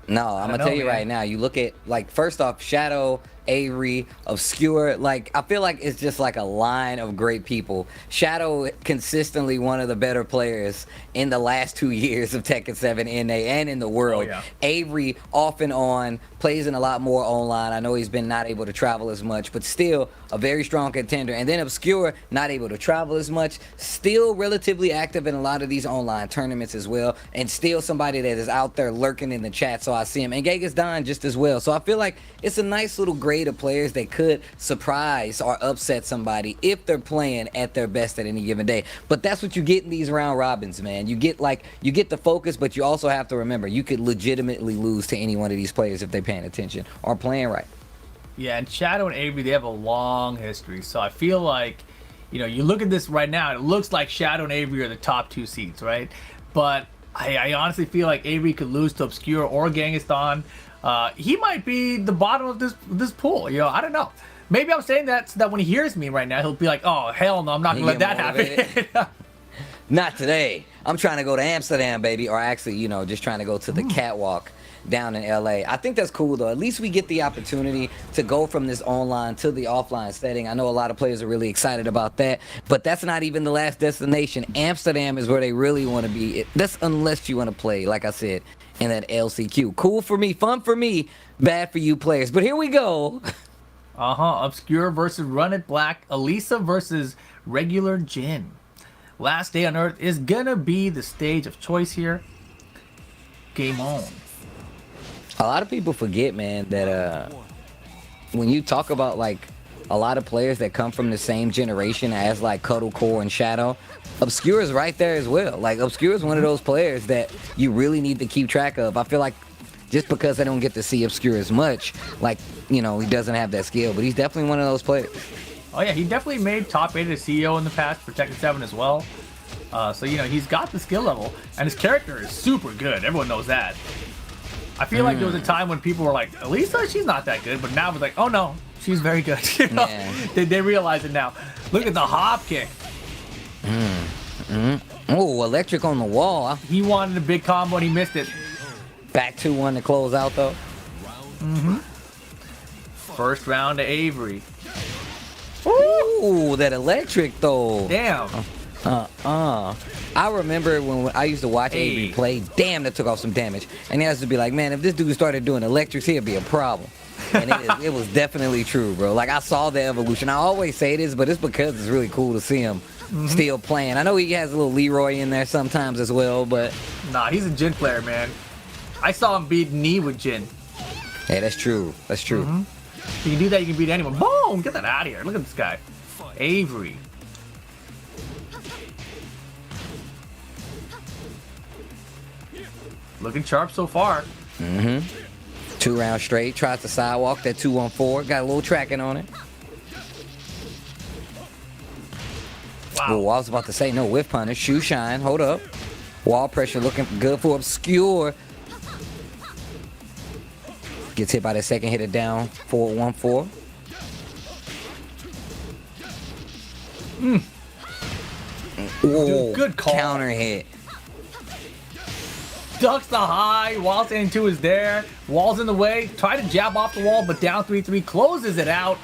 No, I'm gonna tell you right now. You look at, like, first off, Shadow, Averiey, Obscure. Like, I feel like it's just like a line of great people. Shadow consistently one of the better players in the last 2 years of Tekken 7 NA and in the world. Oh, yeah. Averiey off and on, plays in a lot more online. I know he's been not able to travel as much, but still a very strong contender. And then Obscure, not able to travel as much, still relatively active in a lot of these online tournaments as well, and still somebody that is out there lurking in the chat, so I see him. And Genghis just as well. So I feel like it's a nice little grade of players that could surprise or upset somebody if they're playing at their best at any given day. But that's what you get in these round robins, man. You get the focus, but you also have to remember you could legitimately lose to any one of these players if they're paying attention or playing right. Yeah, and Shadow and Averiey, they have a long history. So I feel like, you know, you look at this right now, it looks like Shadow and Averiey are the top 2 seeds, right? But I honestly feel like Averiey could lose to Obscure or Genghis. He might be the bottom of this pool. You know, I don't know. Maybe I'm saying that so that when he hears me right now, he'll be like, "Oh hell no, I'm not gonna let that happen." Not today. I'm trying to go to Amsterdam, baby, or actually, you know, just trying to go to the catwalk down in LA. I think that's cool though. At least we get the opportunity to go from this online to the offline setting. I know a lot of players are really excited about that, but that's not even the last destination. Amsterdam is where they really want to be. That's unless you want to play, like I said, in that LCQ. Cool for me, fun for me, bad for you players. But here we go. Obscure versus Run It Black. Alisa versus regular Jin. Last Day on Earth is gonna be the stage of choice here. Game on. A lot of people forget, man, that when you talk about like a lot of players that come from the same generation as like Cuddlecore and Shadow, Obscure is right there as well. Like, Obscure is one of those players that you really need to keep track of. I feel like just because I don't get to see Obscure as much, like, you know, he doesn't have that skill, but he's definitely one of those players. Oh yeah, he definitely made top 8 as CEO in the past for Tekken 7 as well. So, you know, he's got the skill level, and his character is super good. Everyone knows that. I feel like there was a time when people were like, Alisa, she's not that good, but now it's like, oh no, she's very good. You know? Yeah. They realize it now. Look at the hop kick. Oh, electric on the wall. He wanted a big combo and he missed it. Back 2-1 to close out though. First round to Averiey. Ooh, that electric though. Damn. I remember when I used to watch Averiey play. Damn, that took off some damage. And I used to be like, man, if this dude started doing electrics, he'd be a problem. And it was definitely true, bro. Like, I saw the evolution. I always say this, but it's because it's really cool to see him still playing. I know he has a little Leroy in there sometimes as well, but... Nah, he's a Jin player, man. I saw him beat Knee with Jin. Hey, that's true. That's true. You can do that, you can beat anyone. Boom! Get that out of here. Look at this guy. Averiey. Looking sharp so far. 2 rounds straight. Tries to sidewalk that 2-1-4. Got a little tracking on it. Wow. Oh, I was about to say no whiff punish. Shoe shine. Hold up. Wall pressure looking good for Obscure. Gets hit by the second hitter down. 4-1-4. Dude, good call. Counter hit. Ducks the high. Wall standing 2 is there. Wall's in the way. Try to jab off the wall, but down 3-3. Closes it out.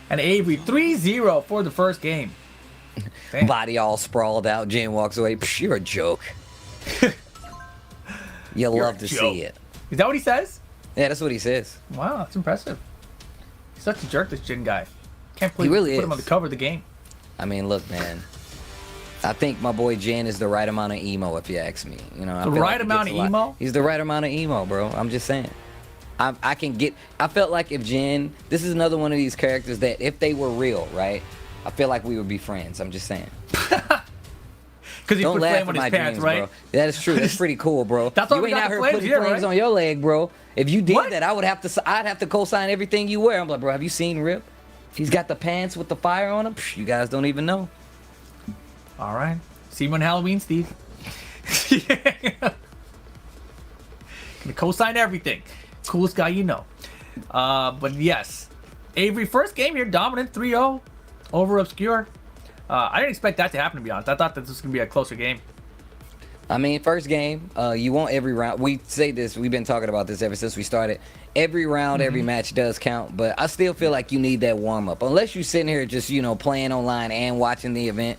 And Averiey 3-0 for the first game. Damn. Body all sprawled out. Jin walks away. Psh, you're a joke. You love to see it. Is that what he says? Yeah, that's what he says. Wow, that's impressive. He's such a jerk, this Jin guy. Can't believe he really put him on the cover of the game. I mean, look, man. I think my boy Jin is the right amount of emo, if you ask me. You know, the right amount of emo? He's the right amount of emo, bro. I'm just saying. I felt like if Jin, this is another one of these characters that if they were real, right? I feel like we would be friends. I'm just saying. Because he put flame on his pants, right? Bro. That is true. That's pretty cool, bro. That's why you we ain't got out the here flames putting here, flames right? on your leg, bro. If you did that, I'd have to co-sign everything you wear. I'm like, bro, have you seen Rip? He's got the pants with the fire on them. Psh, you guys don't even know. All right. See you on Halloween, Steve. Gonna co-sign everything. Coolest guy you know. But yes, Averiey first game here, dominant 3-0 over Obscure. I didn't expect that to happen, to be honest. I thought that this was gonna be a closer game. I mean, first game, you want every round. We say this, we've been talking about this ever since we started. Every round, every match does count, but I still feel like you need that warm up. Unless you're sitting here just, playing online and watching the event,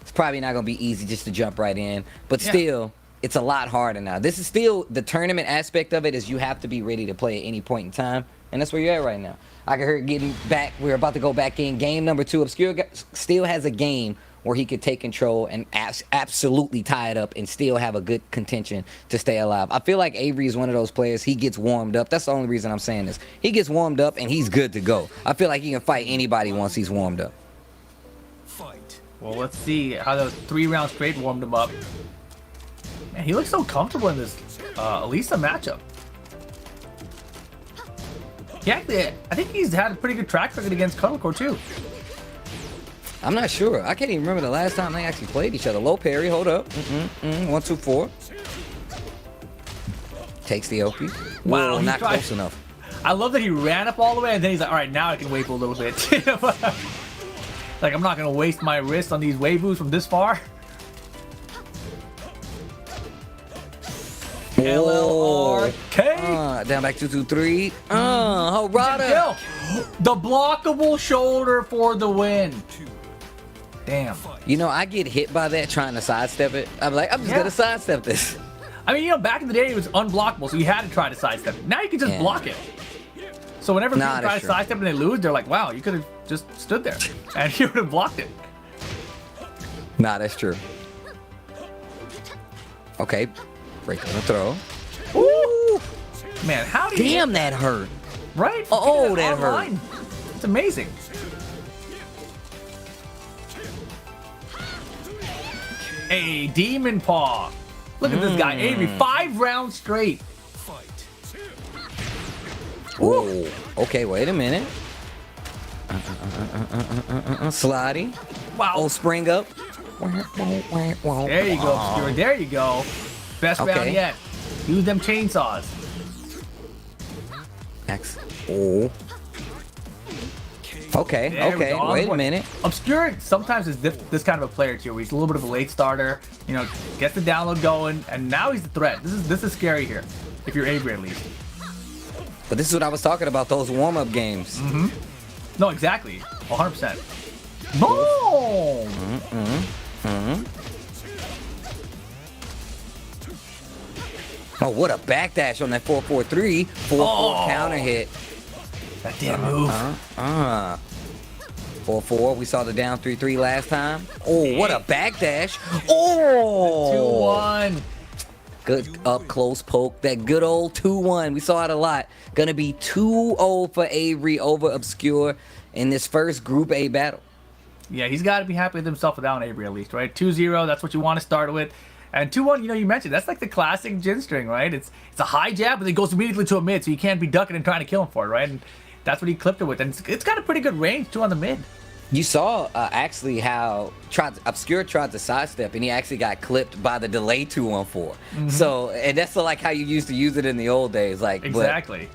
it's probably not going to be easy just to jump right in. But still, it's a lot harder now. This is still the tournament aspect of it, is you have to be ready to play at any point in time, and that's where you're at right now. I can hear it getting back. We're about to go back in. Game number 2. Obscure still has a game where he could take control and absolutely tie it up and still have a good contention to stay alive. I feel like Averiey is one of those players. He gets warmed up. That's the only reason I'm saying this. He gets warmed up and he's good to go. I feel like he can fight anybody once he's warmed up. Fight. Well, let's see how those 3 rounds straight warmed him up. Man, he looks so comfortable in this Alisa matchup. I think he's had a pretty good track record against Cuddlecore too. I'm not sure. I can't even remember the last time they actually played each other. Low parry, hold up. 1, 2, 4. Takes the OP. Wow, not close enough. I love that he ran up all the way and then he's like, all right, now I can wave a little bit. Like, I'm not going to waste my wrist on these wave moves from this far. LLRK. Down back 2, 2, 3. Harada. The blockable shoulder for the win. Damn. I get hit by that trying to sidestep it. I'm like, I'm just going to sidestep this. I mean, back in the day, it was unblockable, so you had to try to sidestep it. Now you can just block it. So whenever people try to sidestep and they lose, they're like, wow, you could have just stood there and you would have blocked it. Nah, that's true. Okay. Break on the throw. Ooh. Man, how do you... Damn, that hurt. Right? Oh, that hurt. It's amazing. A demon paw. Look at this guy, Averiey. 5 rounds straight. Whoa. Okay, wait a minute. Sliding. Wow. Oh, spring up. There you go, Obscure. There you go. Best round yet. Use them chainsaws. X. Oh. Okay, wait a minute. Obscure sometimes is this kind of a player too, where he's a little bit of a late starter, gets the download going, and now he's the threat. This is scary here, if you're Averiey at least. But this is what I was talking about, those warm-up games. No, exactly. 100%. Boom! Oh, what a backdash on that 4-4-3. 4-4 counter hit. That damn move. 4-4. We saw the down 3-3 last time. Oh, what a backdash. Oh! 2-1. Good up close poke. That good old 2-1. We saw it a lot. Gonna be 2-0 for Averiey over Obscure in this first Group A battle. Yeah, he's got to be happy with himself without Averiey at least, right? 2-0, that's what you want to start with. And 2-1, you mentioned, that's like the classic Jin string, right? It's a high jab, but it goes immediately to a mid, so you can't be ducking and trying to kill him for it, right? And that's what he clipped it with. And it's got a pretty good range, too, on the mid. You saw actually how Obscure tried to sidestep, and he actually got clipped by the delay 2-1-4. So, and that's like how you used to use it in the old days. Like, exactly.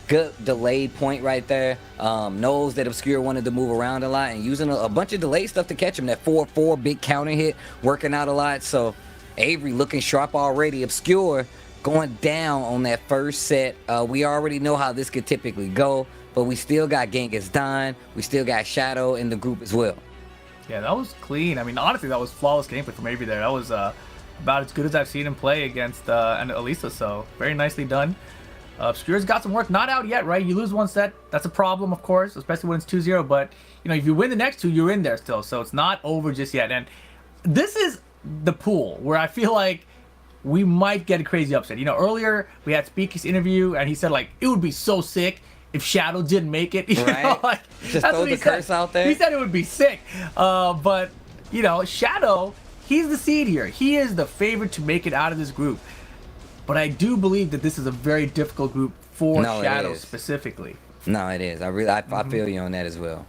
Good delayed point right there. Knows that Obscure wanted to move around a lot and using a bunch of delayed stuff to catch him. That 4-4 big counter hit working out a lot. So Averiey looking sharp already. Obscure going down on that first set. We already know how this could typically go, but we still got Genghis dying. We still got Shadow in the group as well. Yeah, that was clean. I mean, honestly, that was flawless gameplay from Averiey there. That was about as good as I've seen him play against an Alisa, so very nicely done. Obscure's got some work. Not out yet, right? You lose one set, that's a problem, of course, especially when it's 2-0, but, if you win the next 2, you're in there still, so it's not over just yet. And this is the pool where I feel like we might get a crazy upset. Earlier we had Speaky's interview, and he said, like, it would be so sick if Shadow didn't make it. Right. Just that's throw what he the curse said. out there. He said it would be sick. But, Shadow, he's the seed here. He is the favorite to make it out of this group. But I do believe that this is a very difficult group for Shadow specifically. No, it is. I feel you on that as well.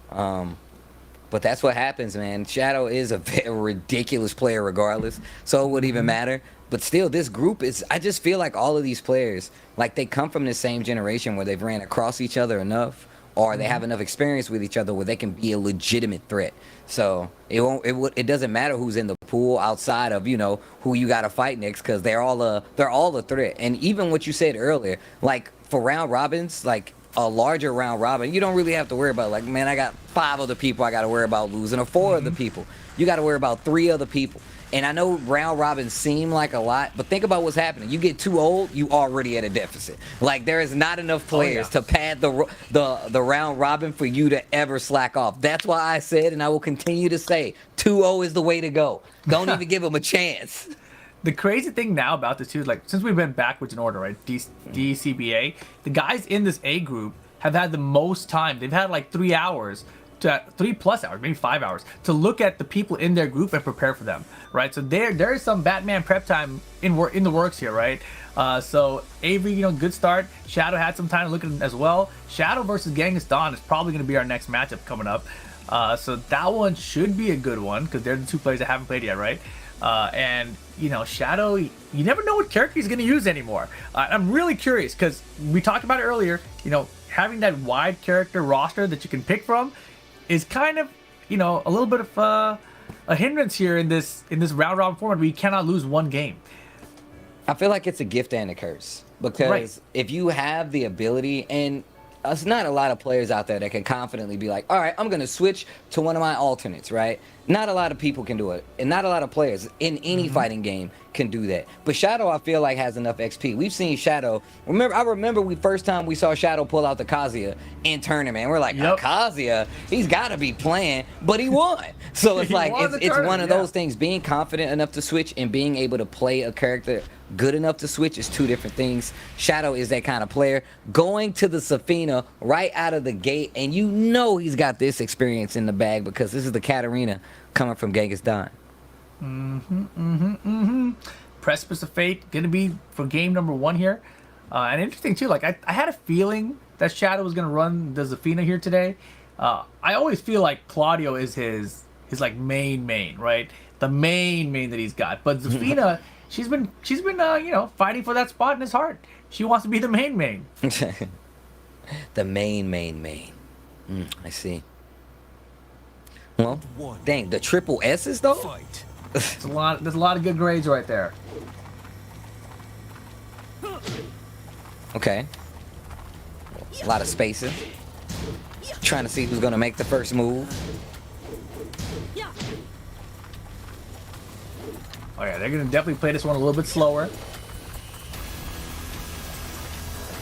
But that's what happens, man. Shadow is a very ridiculous player regardless, so it wouldn't even matter. But still, this group is, I just feel like all of these players, like they come from the same generation where they've ran across each other enough, or they have enough experience with each other where they can be a legitimate threat. So it doesn't matter who's in the pool outside of, you know, who you got to fight next, because they're all a threat. And even what you said earlier, like for round robins, like a larger round robin, you don't really have to worry about, like, man, I got 5 other people I got to worry about losing, or 4 other people. You got to worry about 3 other people. And I know round robins seem like a lot, but think about what's happening. You get too old, you already at a deficit. Like, there is not enough players to pad the round robin for you to ever slack off. That's why I said, and I will continue to say, 2-0 is the way to go. Don't even give them a chance. The crazy thing now about this too is, like, since we've been backwards in order, right? DCBA, the guys in this A group have had the most time. They've had like 3 hours. 3+ hours, maybe 5 hours, to look at the people in their group and prepare for them, right? So there is some Batman prep time in the works here, right? So Averiey, you know, good start. Shadow had some time to look at him as well. Shadow versus Genghis Dawn is probably going to be our next matchup coming up. So that one should be a good one, because they're the 2 players that haven't played yet, right? And, you know, Shadow, you never know what character he's going to use anymore. I'm really curious, because we talked about it earlier, you know, having that wide character roster that you can pick from is kind of, you know, a little bit of a hindrance here in this round robin format where you cannot lose one game. I feel like it's a gift and a curse, because if you have the ability, and there's not a lot of players out there that can confidently be like, all right, I'm going to switch to one of my alternates, right? Not a lot of people can do it, and not a lot of players in any fighting game can do that. But Shadow, I feel like, has enough XP. We've seen Shadow. I remember first time we saw Shadow pull out the Kazuya in tournament. We're like, Kazuya, he's got to be playing, but he won. So it's like, it's one of those things. Being confident enough to switch and being able to play a character good enough to switch is 2 different things. Shadow is that kind of player. Going to the Zafina right out of the gate, and you know he's got this experience in the bag, because this is the Katarina coming from Genghis Dawn. Precipice of Fate gonna be for game number 1 here. And interesting too, like I had a feeling that Shadow was gonna run the Zafina here today. I always feel like Claudio is his like main, right? The main that he's got. But Zafina, she's been you know, fighting for that spot in his heart. She wants to be the main. The main. I see. Well, dang, the triple S's though? There's a lot of good grades right there. Okay. A lot of spacing. Trying to see who's gonna make the first move. Oh yeah, they're gonna definitely play this one a little bit slower.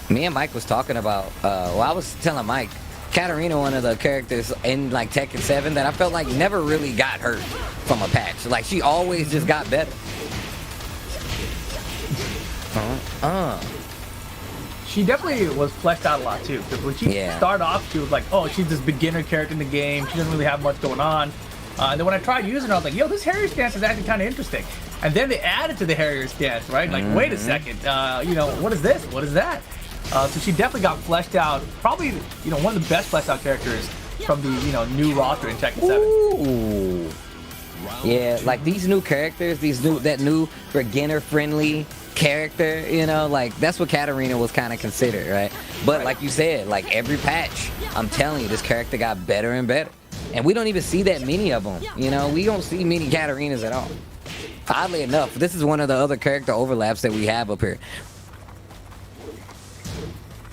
Me and Mike was talking about, I was telling Mike, Katarina, one of the characters in like Tekken 7 that I felt like never really got hurt from a patch. Like, she always just got better. She definitely was fleshed out a lot too. Because when she started off, she was like, oh, she's this beginner character in the game. She doesn't really have much going on. And then when I tried using her, I was like, yo, this Harrier stance is actually kind of interesting. And then they added to the Harrier stance, right? Like, wait a second, you know, what is this? What is that? So she definitely got fleshed out. Probably, you know, one of the best fleshed out characters from the, you know, new roster in Tekken 7. Ooh. Yeah, like these new characters, that new beginner friendly character, you know, like that's what Katarina was kind of considered, right? But like you said, like every patch, I'm telling you, this character got better and better. And we don't even see that many of them, you know? We don't see many Katarinas at all. Oddly enough, this is one of the other character overlaps that we have up here.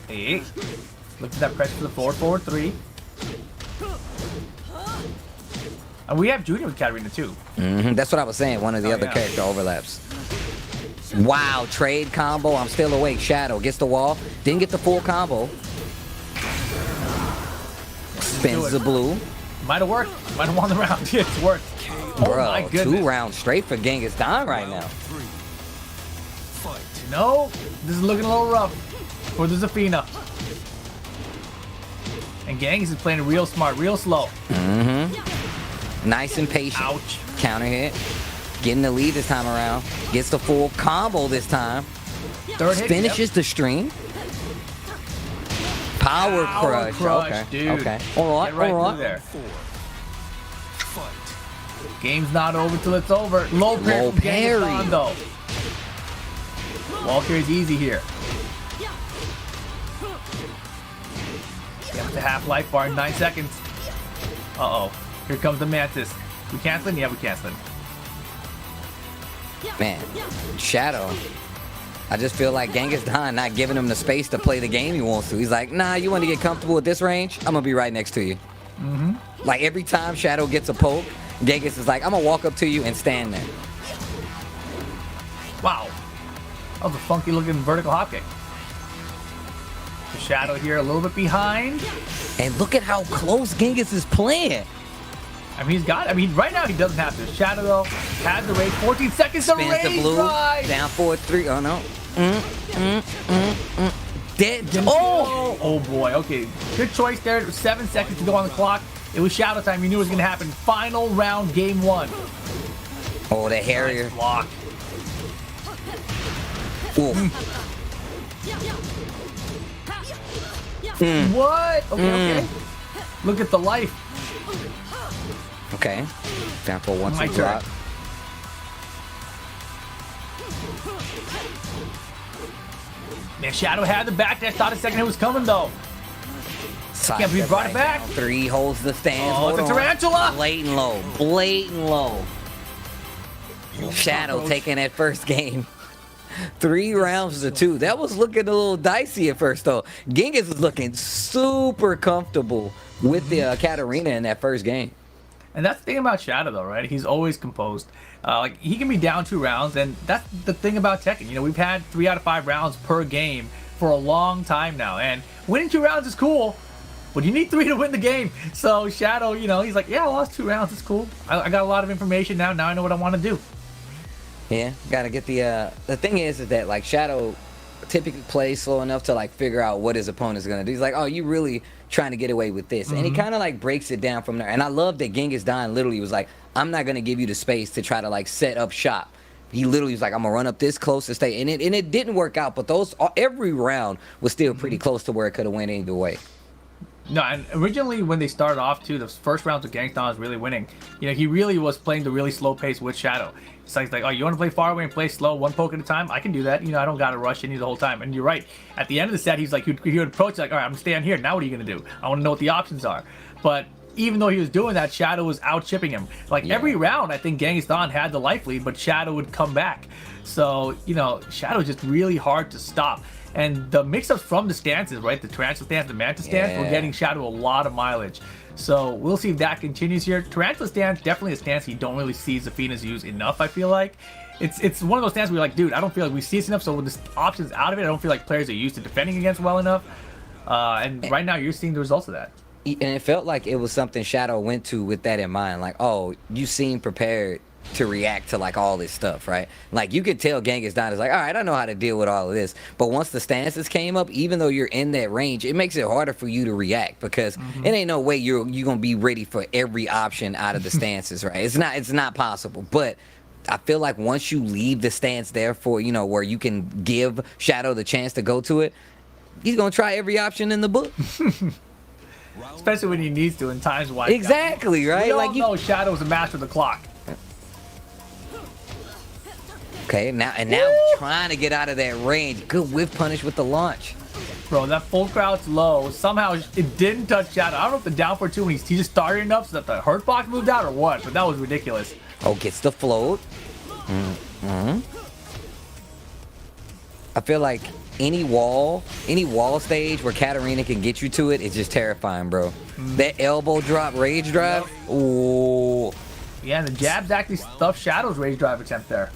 Hey, look at that press to the forward 3. And we have Junior with Katarina too. That's what I was saying, one of the other character overlaps. Wow, trade combo, I'm still awake. Shadow gets the wall, didn't get the full combo. Spins the blue. Might have worked, might have won the round. It's worked. Bro, oh my goodness. 2 rounds straight for Genghis Dawn right now. No, this is looking a little rough for the Zafina. And Genghis is playing it real smart, real slow. Nice and patient. Ouch. Counter hit. Getting the lead this time around. Gets the full combo this time. Third hit, finishes the stream. Power crush. Okay. Dude. Okay. All right. All right. There. Game's not over till it's over. Low parry from Genghis Dawn, though. Wall carry's easy here. the half-life bar in 9 seconds. Uh-oh. Here comes the Mantis. We canceling? Yeah, we canceling. Man, Shadow. I just feel like Genghis Khan not giving him the space to play the game he wants to. He's like, nah, you want to get comfortable with this range? I'm going to be right next to you. Like every time Shadow gets a poke, Genghis is like, I'm going to walk up to you and stand there. Wow. That was a funky looking vertical hop kick. The Shadow here a little bit behind. And look at how close Genghis is playing. I mean, right now he doesn't have to. Shadow, though, has the rage. 14 seconds to Spins rage the blue, drive. down 4-3. Oh, no. Dead. Oh! Oh, boy. Okay. Good choice there. 7 seconds to go on the clock. It was Shadow time. You knew it was going to happen. Final round, game 1. Oh, the Harrier. Nice block. What? Okay, okay. Look at the life. Okay. Down for 1-2 My turn. drop. Man, Shadow had the back dash. Thought a second it was coming, though. Can't believe he brought it back. 3 holds the stance. Oh, Hold it's a on. tarantula. Blatant low. Blatant low. Shadow taking that first game. 3 rounds to 2. That was looking a little dicey at first, though. Genghis was looking super comfortable with the Katarina in that first game. And that's the thing about Shadow, though, right? He's always composed. Like, he can be down 2 rounds, and that's the thing about Tekken. You know, we've had 3 out of 5 rounds per game for a long time now, and winning 2 rounds is cool, but you need 3 to win the game. So Shadow, you know, he's like, yeah, I lost 2 rounds. It's cool. I got a lot of information now. Now I know what I want to do. Yeah, gotta get the thing is that like Shadow typically plays slow enough to like figure out what his opponent's gonna do. He's like, oh, you really trying to get away with this, and he kind of like breaks it down from there. And I love that Genghis Khan literally was like, I'm not gonna give you the space to try to like set up shop. He literally was like, I'm gonna run up this close to stay, and it didn't work out, but those every round was still pretty close to where it could have went either way. No, and originally when they started off too, the first rounds of Genghis Khan was really winning. You know, he really was playing the really slow pace with Shadow. It's like, oh, you want to play far away and play slow, 1 poke at a time? I can do that. You know, I don't got to rush into you the whole time. And you're right. At the end of the set, he's like, he would approach like, all right, I'm staying here. Now what are you going to do? I want to know what the options are. But even though he was doing that, Shadow was out chipping him. Like every round, I think Genghis Khan had the life lead, but Shadow would come back. So, you know, Shadow is just really hard to stop. And the mix-ups from the stances, right? The Tarantula stance, the Mantis stance, we're getting Shadow a lot of mileage. So we'll see if that continues here. Tarantula stance, definitely a stance you don't really see Zafina's use enough, I feel like. It's one of those stances where you're like, dude, I don't feel like we see this enough, so with the options out of it, I don't feel like players are used to defending against well enough. And right now, you're seeing the results of that. And it felt like it was something Shadow went to with that in mind. Like, oh, you seem prepared to react to like all this stuff, right? Like you could tell Genghis Khan is like, all right, I know how to deal with all of this. But once the stances came up, even though you're in that range, it makes it harder for you to react because it ain't no way you're gonna be ready for every option out of the stances, right? It's not possible. But I feel like once you leave the stance there for, you know, where you can give Shadow the chance to go to it, he's gonna try every option in the book. Especially when he needs to in times like exactly, right? We all like know Shadow's a master of the clock. Okay, now trying to get out of that range. Good whiff punish with the launch. Bro, that full crouch low, somehow it didn't touch Shadow. I don't know if the down for 2 when he just started enough so that the hurt box moved out or what, but that was ridiculous. Oh, gets the float. I feel like any wall stage where Katarina can get you to it is just terrifying, bro. That elbow drop, rage drive. Ooh. Yeah, and the jabs actually stuffed Shadow's rage drive attempt there.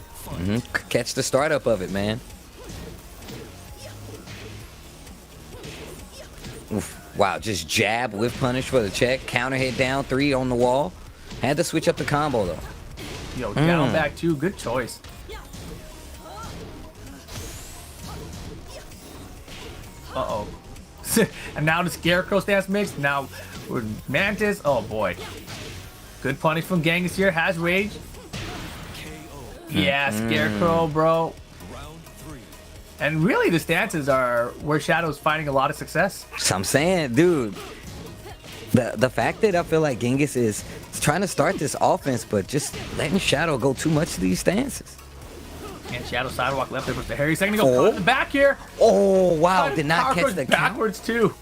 Catch the startup of it, man. Oof. Wow, just jab with punish for the check. Counter hit down 3 on the wall. Had to switch up the combo, though. Yo, down back 2. Good choice. Uh-oh. And now the Scarecrow stance mix. Now we're Mantis. Oh, boy. Good punish from Genghis here. Has rage. Yeah, Scarecrow, bro. And really, the stances are where Shadow's finding a lot of success. So I'm saying, dude, the fact that I feel like Genghis is trying to start this offense, but just letting Shadow go too much to these stances. And Shadow sidewalk left there with the Harry. Second to go in the back here. Oh, wow. Did not catch the backwards, too.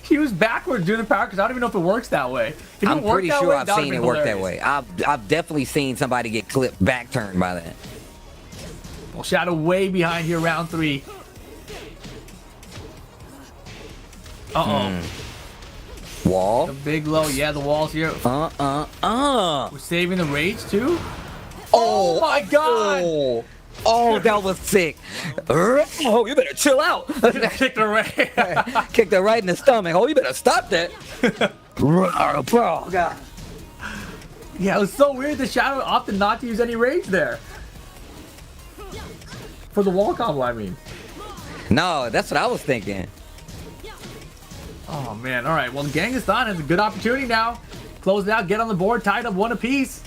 He was backwards doing the power because I don't even know if it works that way. If it I'm worked pretty that sure way, I've that would've seen it been work that hilarious. way. I've definitely seen somebody get clipped back turned by that. Well, Shadow way behind here, round 3. Wall. The big low, yeah, the walls here. We're saving the rage too. Oh my god! Oh, that was sick. Oh, you better chill out. Kicked her away. Kicked her right in the stomach. Oh, you better stop that. Oh, God. Yeah, it was so weird that Shadow opted not to use any rage there. For the wall combo, I mean. No, that's what I was thinking. Oh man, alright. Well, Genghis has a good opportunity now. Close it out, get on the board, tied up 1 apiece.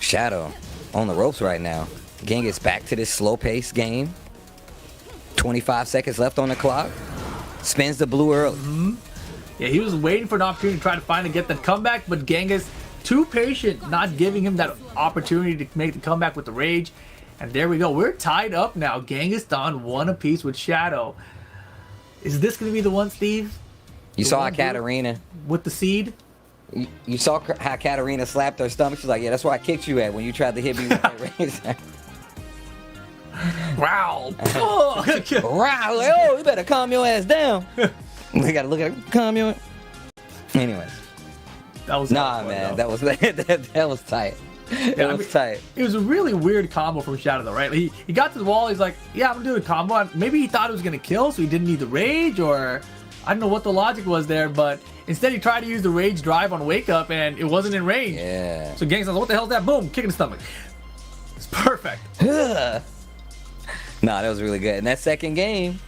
Shadow on the ropes right now. Genghis back to this slow-paced game. 25 seconds left on the clock. Spins the blue early. Yeah, he was waiting for an opportunity to try to finally get the comeback, but Genghis, too patient, not giving him that opportunity to make the comeback with the rage. And there we go. We're tied up now. Genghis 1 apiece with Shadow. Is this going to be the one, Steve? You saw how Katarina... With the seed? You saw how Katarina slapped her stomach. She's like, yeah, that's where I kicked you at when you tried to hit me with that razor. Wow. Wow. Oh, you better calm your ass down. We got to look at it. Calm your... Anyways. That was man. That was that was tight. It was tight. It was a really weird combo from Shadow, though, right? He got to the wall. He's like, yeah, I'm going to do a combo. Maybe he thought it was going to kill, so he didn't need the rage, or... I don't know what the logic was there, but instead he tried to use the rage drive on Wake Up, and it wasn't in range. Yeah. So Genghis, what the hell is that? Boom, kick in the stomach. It's perfect. Nah, that was really good. And that second game,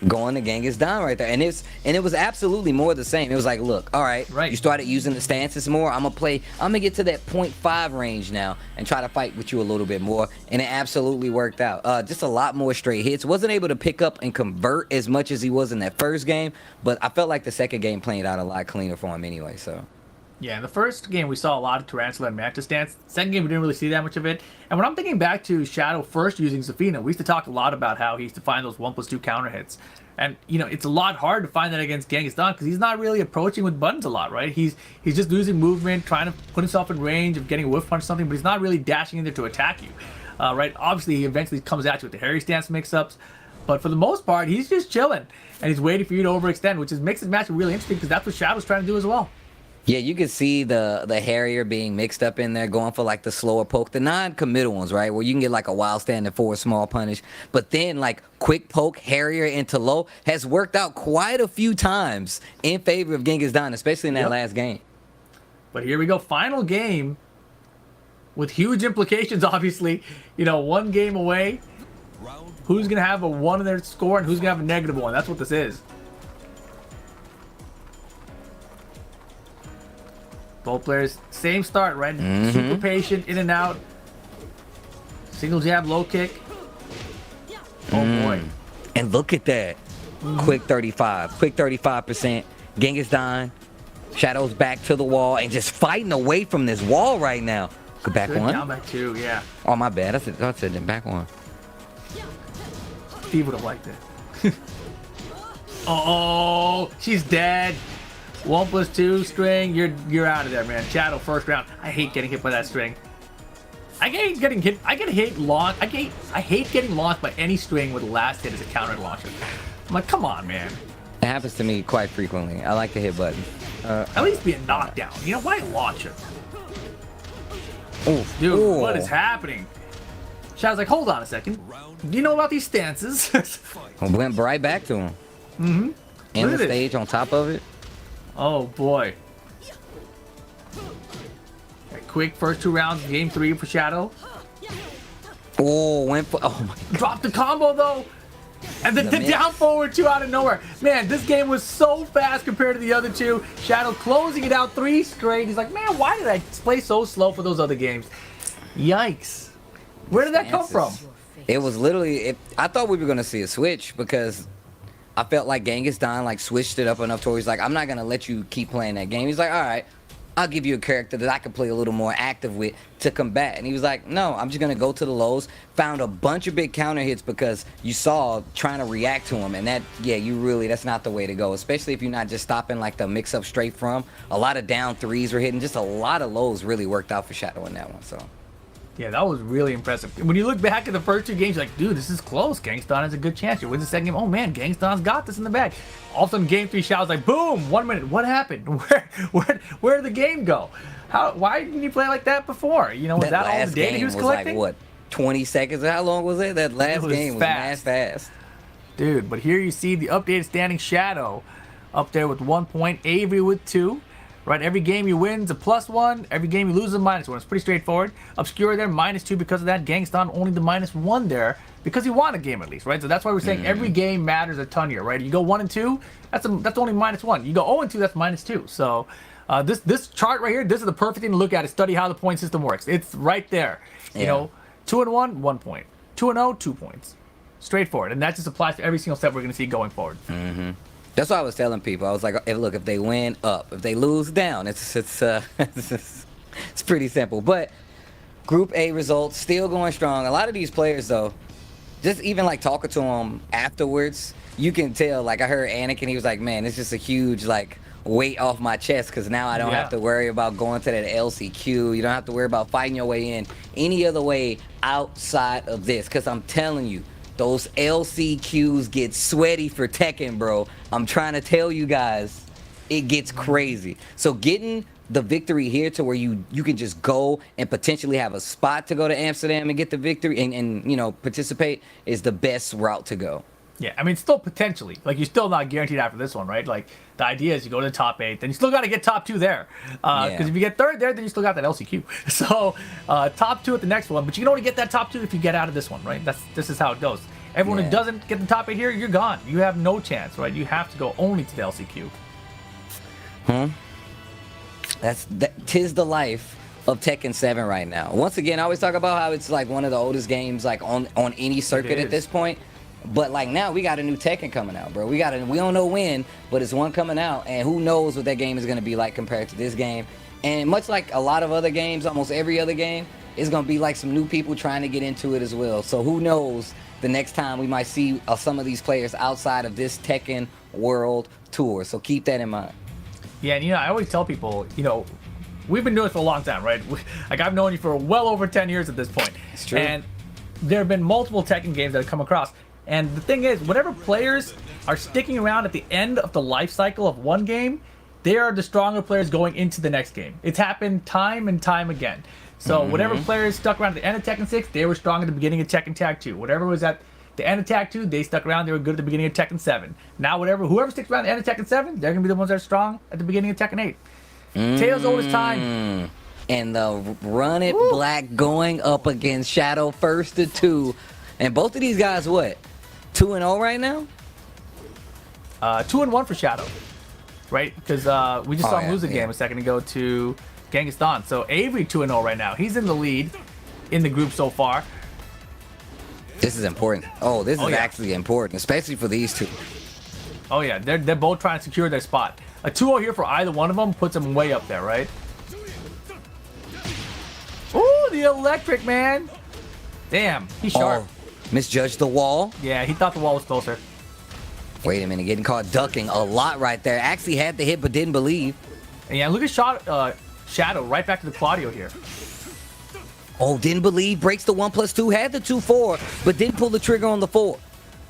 going to Genghis right there, and it was absolutely more the same. It was like, look, all right, you started using the stances more. I'm gonna get to that 0.5 range now and try to fight with you a little bit more, and it absolutely worked out. Just a lot more straight hits. Wasn't able to pick up and convert as much as he was in that first game, but I felt like the second game played out a lot cleaner for him anyway. So. Yeah, in the first game we saw a lot of Tarantula and Mantis stance. Second game we didn't really see that much of it. And when I'm thinking back to Shadow first using Zafina, we used to talk a lot about how he used to find those 1+2 counter hits. And, you know, it's a lot hard to find that against Genghis because he's not really approaching with buttons a lot, right? He's just losing movement, trying to put himself in range of getting a whiff punch or something, but he's not really dashing in there to attack you, right? Obviously, he eventually comes at you with the Harry stance mix-ups, but for the most part, he's just chilling, and he's waiting for you to overextend, which makes this match really interesting because that's what Shadow's trying to do as well. Yeah, you can see the Harrier being mixed up in there, going for like the slower poke, the non-committal ones, right? Where you can get like a wild standing forward small punish. But then like quick poke, Harrier into low has worked out quite a few times in favor of Genghis, especially in that last game. But here we go, final game with huge implications, obviously. You know, 1 game away. Who's going to have a 1 in their score and who's going to have a negative 1? That's what this is. Both players, same start, right? Super patient, in and out. Single jab, low kick. Oh boy. And look at that. Quick 35%. Genghis Shadow's back to the wall and just fighting away from this wall right now. Good back one. Down back 2, yeah. Oh, my bad. I said the back one. Steve would have liked it. Oh, she's dead. 1+2 string, you're out of there, man. Shadow first round. I hate getting hit by that string. I hate getting hit. I hate getting launched by any string with the last hit as a counter launcher. I'm like, come on, man. It happens to me quite frequently. I like the hit button. At least be a knockdown. You know, why launch it? Oof. Dude, Ooh. what is happening? Shadow's like, hold on a second. Do you know about these stances? Went right back to him. In the stage on top of it. Oh boy. Okay, quick first 2 rounds, game 3 for Shadow. Oh, went for, oh my God. Dropped the combo though. And then the down forward 2 out of nowhere. Man, this game was so fast compared to the other 2. Shadow closing it out 3 straight. He's like, man, why did I play so slow for those other games? Yikes. Where did that come from? It was literally, I thought we were going to see a switch because I felt like Genghis like switched it up enough to where he's like, I'm not going to let you keep playing that game. He's like, all right, I'll give you a character that I can play a little more active with to combat. And he was like, no, I'm just going to go to the lows. Found a bunch of big counter hits because you saw trying to react to him. And that, yeah, that's not the way to go. Especially if you're not just stopping like the mix up straight from. A lot of down threes were hitting. Just a lot of lows really worked out for Shadow in that one. So. Yeah, that was really impressive. When you look back at the first 2 games, you're like, dude, this is close. Gangston has a good chance. You win the second game. Oh, man, Gangston's got this in the bag. All of a sudden, game 3, Shadow's like, boom, 1 minute. What happened? Where did the game go? Why didn't you play like that before? You know, was that all the data he was collecting? Like, what, 20 seconds? How long was it? That last game was mad fast. Dude, but here you see the updated standing Shadow up there with 1 point, Averiey with 2. Right, every game you win is a +1. Every game you lose is a -1. It's pretty straightforward. Obscure there, -2 because of that. Gangston only the -1 there because he won a game at least, right? So that's why we're saying every game matters a ton here, right? You go 1 and 2, that's only -1. You go 0 and 2, that's -2. So this chart right here, this is the perfect thing to look at. Is study how the point system works. It's right there. You know, 2 and 1, 1 point. 2 and 0, 2 points. Straightforward, and that just applies to every single step we're going to see going forward. That's what I was telling people. I was like, look, if they win, up. If they lose, down. It's pretty simple. But Group A results still going strong. A lot of these players, though, just even like talking to them afterwards, you can tell. Like I heard Anakin, he was like, man, it's just a huge like weight off my chest because now I don't have to worry about going to that LCQ. You don't have to worry about fighting your way in any other way outside of this. Because I'm telling you, those LCQs get sweaty for Tekken, bro. I'm trying to tell you guys, it gets crazy. So getting the victory here to where you can just go and potentially have a spot to go to Amsterdam and get the victory and you know, participate is the best route to go. Yeah, I mean, still potentially. Like, you're still not guaranteed after this one, right? Like, the idea is you go to the top 8, then you still got to get top 2 there. Because if you get 3rd there, then you still got that LCQ. So, top 2 at the next one. But you can only get that top 2 if you get out of this one, right? This is how it goes. Everyone who doesn't get the top 8 here, you're gone. You have no chance, right? You have to go only to the LCQ. Tis the life of Tekken 7 right now. Once again, I always talk about how it's like one of the oldest games like on any circuit at this point. But like now we got a new Tekken coming out, bro. We don't know when, but it's one coming out, and who knows what that game is gonna be like compared to this game. And much like a lot of other games, almost every other game, it's gonna be like some new people trying to get into it as well. So who knows the next time we might see some of these players outside of this Tekken World Tour. So keep that in mind. Yeah, and you know, I always tell people, you know, we've been doing this for a long time, right? Like I've known you for well over 10 years at this point. It's true. And there have been multiple Tekken games that have come across. And the thing is, whatever players are sticking around at the end of the life cycle of one game, they are the stronger players going into the next game. It's happened time and time again. So whatever players stuck around at the end of Tekken 6, they were strong at the beginning of Tekken Tag 2. Whatever was at the end of Tag 2, they stuck around, they were good at the beginning of Tekken 7. Now whoever sticks around at the end of Tekken 7, they're going to be the ones that are strong at the beginning of Tekken 8. Tales old as time. And the Run It Black going up against Shadow first to 2. And both of these guys, what? 2-0 right now? 2-1 for Shadow, right? Because we just saw him lose a game a second ago to Genghis. So Averiey 2-0 right now. He's in the lead in the group so far. This is important. Oh, this is actually important, especially for these two. Oh yeah, they're both trying to secure their spot. A 2-0 here for either one of them puts them way up there, right? Ooh, the electric, man. Damn, he's sharp. Oh, misjudged the wall. Yeah, he thought the wall was closer. Wait a minute, getting caught ducking a lot right there. Actually had the hit, but didn't believe. And yeah, look at Shadow right back to the Claudio here. Oh, didn't believe. Breaks the 1+2. Had the 2-4, but didn't pull the trigger on the 4.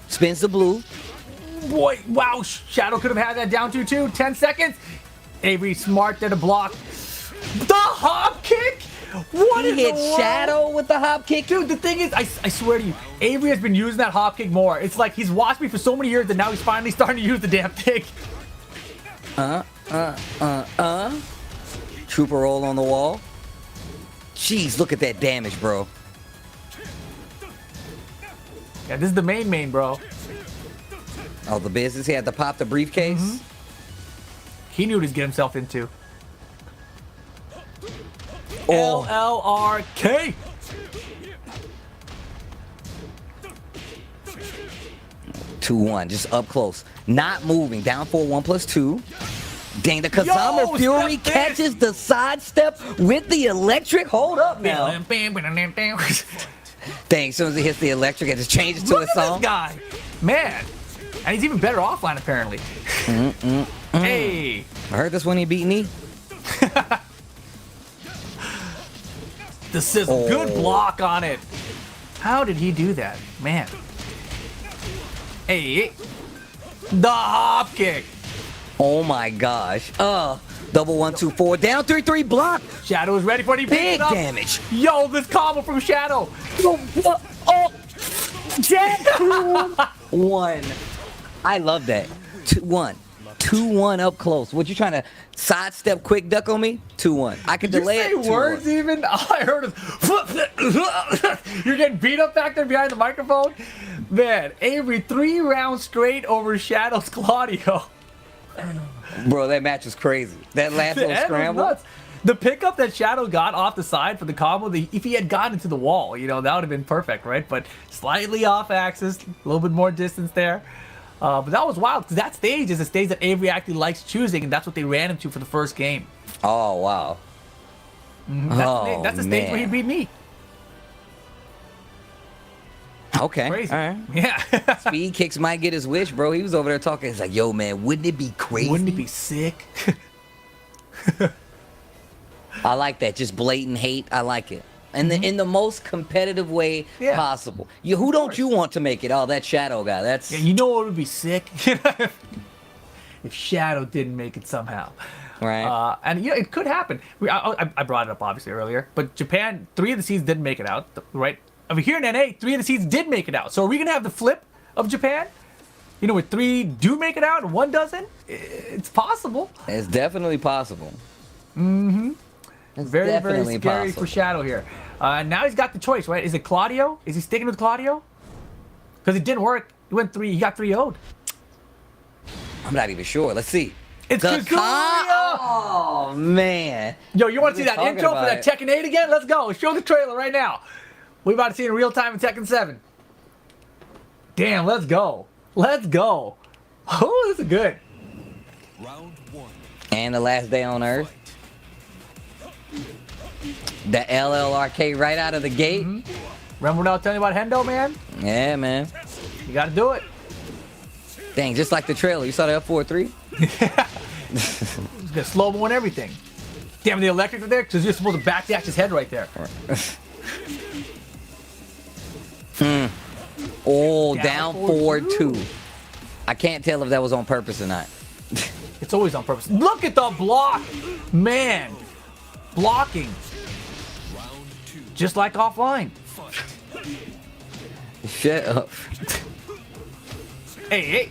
Spins the blue. Boy, wow, Shadow could have had that down 2-2. 10 seconds. Averiey smart there to block. The hop kick? What he in hit the world? Shadow with the hop kick? Dude, the thing is, I swear to you, Averiey has been using that hop kick more. It's like he's watched me for so many years that now he's finally starting to use the damn thing. Trooper roll on the wall. Jeez, look at that damage, bro. Yeah, this is the main, bro. Oh, the business. He had to pop the briefcase. He knew what he's getting himself into. Oh. LLRK. Two 2-1, just up close. Not moving. Down 4, 1+2. Dang, the Kazama Yo, Fury step this. catches the sidestep with the electric. Hold up now. Dang, as soon as he hits the electric, it just changes to a Look at song. this guy, man, and he's even better offline apparently. Hey, I heard this when he beat me. the sizzle, good block on it. How did he do that, man? Hey, the hop kick. Oh my gosh. Double 1, 2, 4. Down 3-3 block. Shadow is ready for it. He picks Big it up. damage. Yo, this combo from Shadow. Jack 1. I love that. 2-1. 2-1 up close. What, you trying to sidestep quick duck on me? 2-1. I could delay it. Did you say words even? All I heard is you're getting beat up back there behind the microphone. Man, Avery 3 rounds straight over Shadow's Claudio. Bro, that match was crazy. That last little scramble. The pickup that Shadow got off the side for the combo, if he had gotten into the wall, you know, that would have been perfect, right? But slightly off axis, a little bit more distance there. But that was wild, because that stage is a stage that Avery actually likes choosing, and that's what they ran him to for the first game. Oh, wow. That's the stage where he beat me. Okay. Crazy. All right. Yeah. Speed kicks might get his wish, bro. He was over there talking. He's like, yo, man, wouldn't it be crazy? Wouldn't it be sick? I like that. Just blatant hate. I like it. And in the most competitive way possible. Who don't you want to make it? Oh, that Shadow guy. That's you know what would be sick? If Shadow didn't make it somehow. right. And you know, it could happen. I brought it up obviously earlier, but Japan, 3 of the seeds didn't make it out, right? Over here in NA, 3 of the seeds did make it out. So are we gonna have the flip of Japan? You know, where 3 do make it out and 1 doesn't? It's possible. It's definitely possible. It's very, very definitely scary possible. for Shadow here. Now he's got the choice, right? Is it Claudio? Is he sticking with Claudio? Because it didn't work. He went 3. He got 3-0'd. I'm not even sure. Let's see. It's The Kazuya! Oh man. Yo, you want to see that talking intro for about that it. Tekken 8 again? Let's go. Show the trailer right now. We about to see it in real time in Tekken 7. Damn, let's go. Let's go. Oh, this is good. Round 1. And the last day on Earth. The LLRK right out of the gate. Remember when I was telling you about Hendo, man? Yeah, man. You got to do it. Dang, just like the trailer. You saw that 4-3? He's got slow-mo and everything. Damn, the electric right there, because you're supposed to backdash his head right there. Oh, Down down 4-2. I can't tell if that was on purpose or not. It's always on purpose. Look at the block. Man. Blocking. Round 2. Just like offline. Shut up. Hey.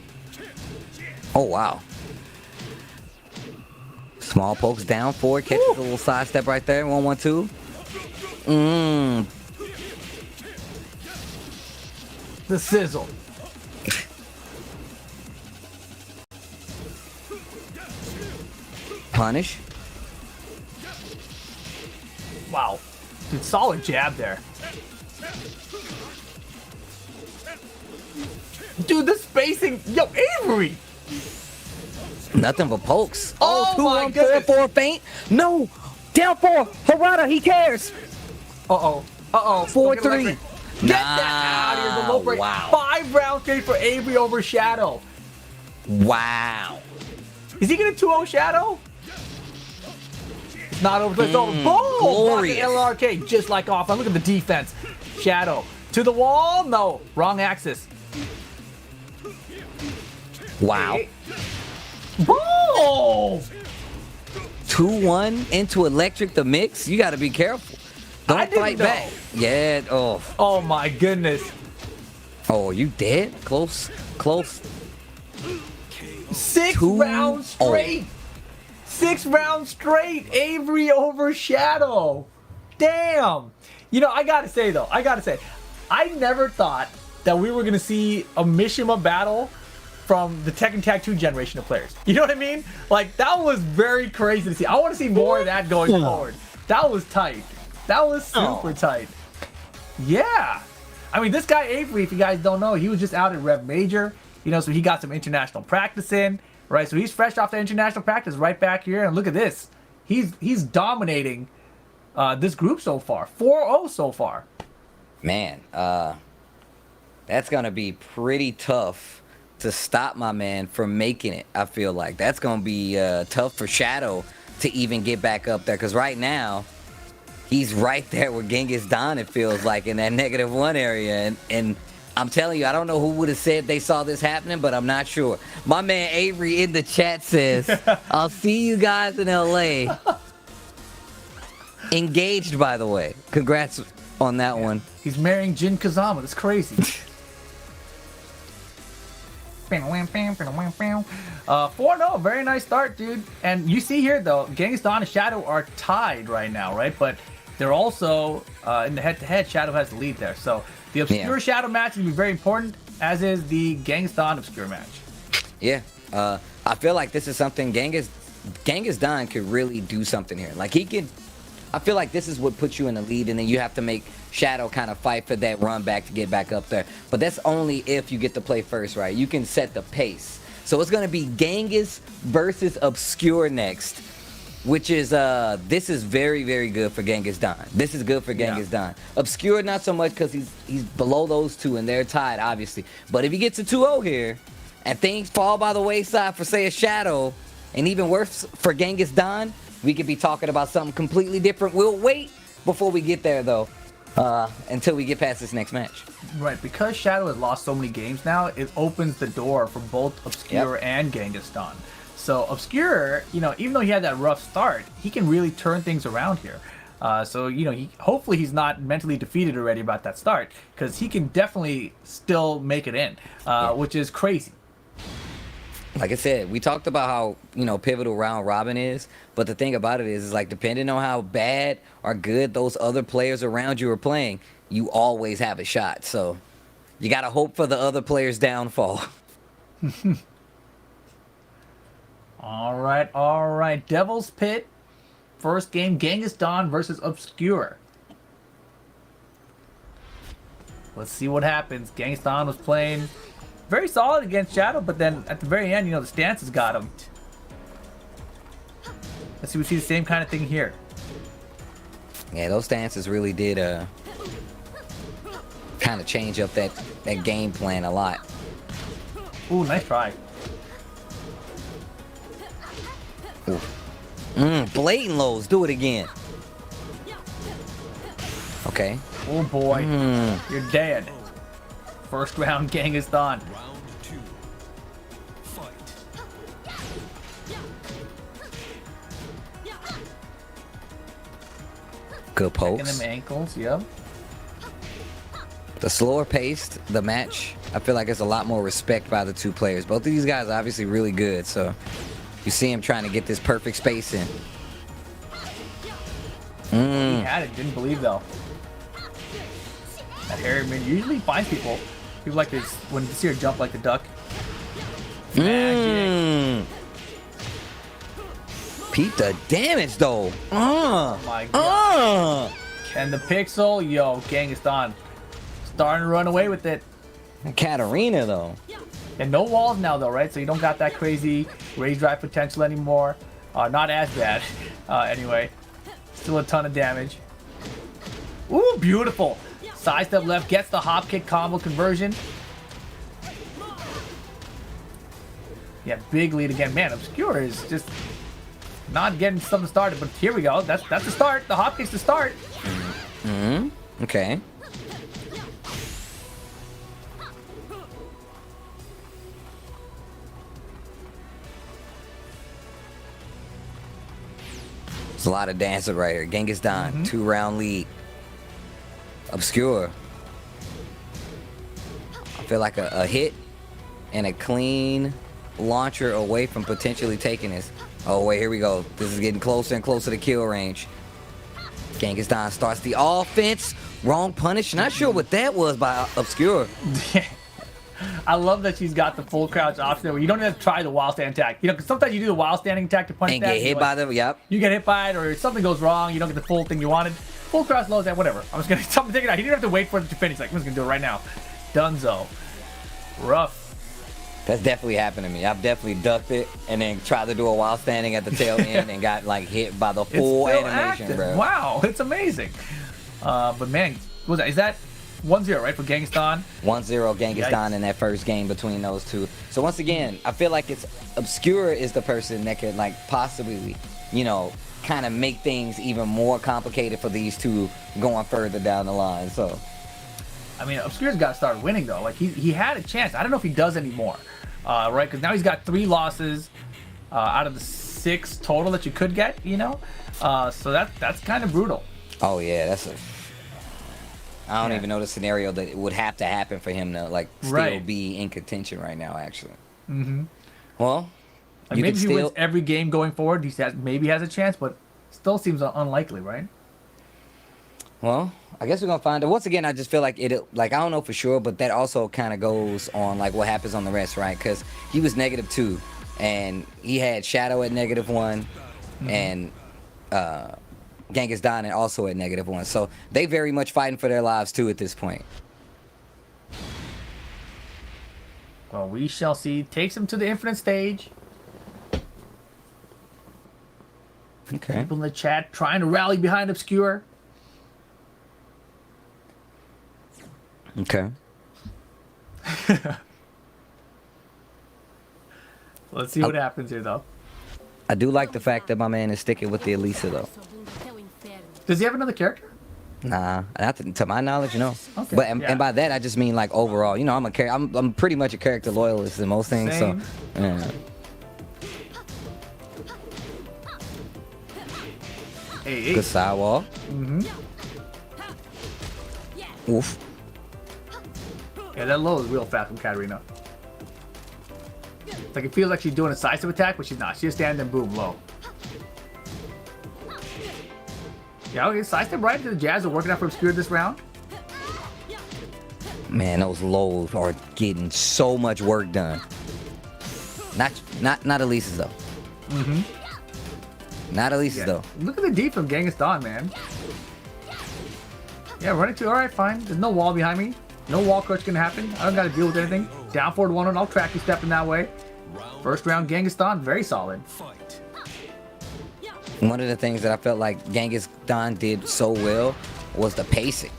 Oh, wow. Small pokes down 4. Catches a little sidestep right there. 1-1-2. The sizzle. Punish. Wow. Dude, solid jab there. Dude, the spacing. Yo, Avery. Nothing but pokes. Oh, two, my 1, goodness. 4, feint. No. Down 4. Harada, he cares. Uh-oh. 4-3. Get that out of here. The low break. Wow. 5 rounds straight for Avery over Shadow. Wow. Is he going to 2-0 Shadow? It's not over. It's over. Boom! glorious. Blocking LRK, just like offline. Look at the defense. Shadow. To the wall? No. Wrong axis. Wow. Boom! 2-1 into electric the mix. You got to be careful. I Don't didn't fight know. back. Yeah. Oh. Oh my goodness. Oh, you dead? Close. 6 2-0. rounds straight. 6 rounds straight. Avery over Shadow. Damn. You know, I gotta say, I never thought that we were gonna see a Mishima battle from the Tekken Tag 2 generation of players. You know what I mean? Like, that was very crazy to see. I want to see more of that going forward. That was tight. That was super tight. Yeah. I mean, this guy Avery, if you guys don't know, he was just out at Rev Major, you know, so he got some international practice in. right? So he's fresh off the international practice, right back here, and look at this. He's dominating this group so far. 4-0 so far. Man, that's gonna be pretty tough to stop my man from making it. I feel like that's gonna be tough for Shadow to even get back up there, because right now he's right there with Genghis Don, it feels like, in that -1 area. And I'm telling you, I don't know who would have said they saw this happening, but I'm not sure. My man Averiey in the chat says, I'll see you guys in LA. Engaged, by the way. Congrats on that one. He's marrying Jin Kazama. That's crazy. 4-0. Very nice start, dude. And you see here, though, Genghis Don and Shadow are tied right now, right? But they're also in the head-to-head. Shadow has the lead there. So the Obscure Shadow match is going to be very important, as is the Genghis Don Obscure match. Yeah. I feel like this is something Genghis Don could really do something here. Like, he could... I feel like this is what puts you in the lead, and then you have to make Shadow kind of fight for that run back to get back up there. But that's only if you get to play first, right? You can set the pace. So it's going to be Genghis versus Obscure next, which is, this is very, very good for Genghis Don. This is good for Genghis Don. Obscure, not so much, because he's below those two, and they're tied, obviously. But if he gets a 2-0 here, and things fall by the wayside for, say, a Shadow, and even worse for Genghis Don, we could be talking about something completely different. We'll wait before we get there, though, until we get past this next match. Right, because Shadow has lost so many games now, it opens the door for both Obscure and Genghis Don. So Obscure, you know, even though he had that rough start, he can really turn things around here. So, you know, hopefully he's not mentally defeated already about that start, because he can definitely still make it in, which is crazy. Like I said, we talked about how, you know, pivotal round robin is, but the thing about it is like, depending on how bad or good those other players around you are playing, you always have a shot. So you got to hope for the other player's downfall. All right. Devil's Pit. First game, Genghis Don versus Obscure. Let's see what happens. Genghis Don was playing very solid against Shadow, but then at the very end, you know, the stances got him. Let's see, we see the same kind of thing here. Yeah, those stances really did kind of change up that game plan a lot. Ooh, nice try. Blatant lows. Do it again. Okay. Oh boy, you're dead. First round, Genghis Don. Round 2. Fight. Good Taking pokes. them ankles, yep. The slower paced, the match, I feel like there's a lot more respect by the two players. Both of these guys are obviously really good, so you see him trying to get this perfect space in. He had it, didn't believe though. That Harriman usually finds people. People like this when you see her jump like the duck. Magic. Peep the damage though. Oh my god. And the pixel, yo, Genghis Don. Starting to run away with it. Katarina though. And no walls now though, right? So you don't got that crazy raise drive potential anymore. Not as bad. Anyway. Still a ton of damage. Ooh, beautiful. Side step left, gets the hop kick combo conversion. Yeah, big lead again. Man, Obscure is just not getting something started, but here we go. That's the start. The hop kick's the start. Okay. There's a lot of dancing right here. Genghis Don, 2-round lead. Obscure. I feel like a hit and a clean launcher away from potentially taking this. Oh wait, here we go. This is getting closer and closer to kill range. Genghis Don starts the offense. Wrong punish. Not sure what that was by Obscure. I love that she's got the full crouch option where you don't have to try the wild stand attack. You know, because sometimes you do the wild standing attack to punish And that. get hit by them, yep. You get hit by it or something goes wrong. You don't get the full thing you wanted. Full crouch low stand, whatever. I'm just going to take it out. He didn't have to wait for it to finish. Like, I'm just going to do it right now. Dunzo. Rough. That's definitely happened to me. I've definitely ducked it and then tried to do it while standing at the tail end and got like hit by the full It's still animation, active. bro. Wow, it's amazing. But man, what was that? Is that 1-0, right, for Genghis Khan? 1-0 Genghis Yikes. Khan in that first game between those two. So once again, I feel like it's Obscure is the person that could like possibly, you know, kind of make things even more complicated for these two going further down the line. So I mean, Obscure's got to start winning though. Like he had a chance. I don't know if he does anymore, right? Because now he's got 3 losses out of the 6 total that you could get. You know, so that's kind of brutal. oh yeah, that's a. I don't Yeah. even know the scenario that it would have to happen for him to like still Right. be in contention right now. Actually. Mm-hmm. Well, Like you maybe can he still. wins every game going forward. Maybe has a chance, but still seems unlikely, right? Well, I guess we're gonna find out. Once again, I just feel like it. Like I don't know for sure, but that also kind of goes on like what happens on the rest, right? Because he was -2, and he had Shadow at -1, and Genghis Khan also at -1. So they very much fighting for their lives too at this point. Well, we shall see. Takes him to the infinite stage. Okay. People in the chat trying to rally behind Obscure. Okay. Let's see what happens here, though. I do like the fact that my man is sticking with the Alisa though. Does he have another character? Nah, not to my knowledge, no. Okay, But yeah. and by that I just mean like overall. You know, I'm pretty much a character loyalist in most things. Same. So. Yeah. Hey, Good sidewall. Oof. yeah, that low is real fast from Katarina. Like it feels like she's doing a decisive attack, but she's not. She's just standing and boom, low. Yeah, okay, sidestep right into the jazz are working out for Obscure this round. Man, those lows are getting so much work done. Not Elisa's though. Not Elisa's Yeah. though. Look at the deep from Genghis Khan, man. Yeah, running to, all right, fine. There's no wall behind me. No wall crush gonna happen. I don't gotta deal with anything. Down forward 1-1, I'll track you stepping that way. First round, Genghis Khan, very solid. Fight. One of the things that I felt like Genghis Khan did so well was the pacing.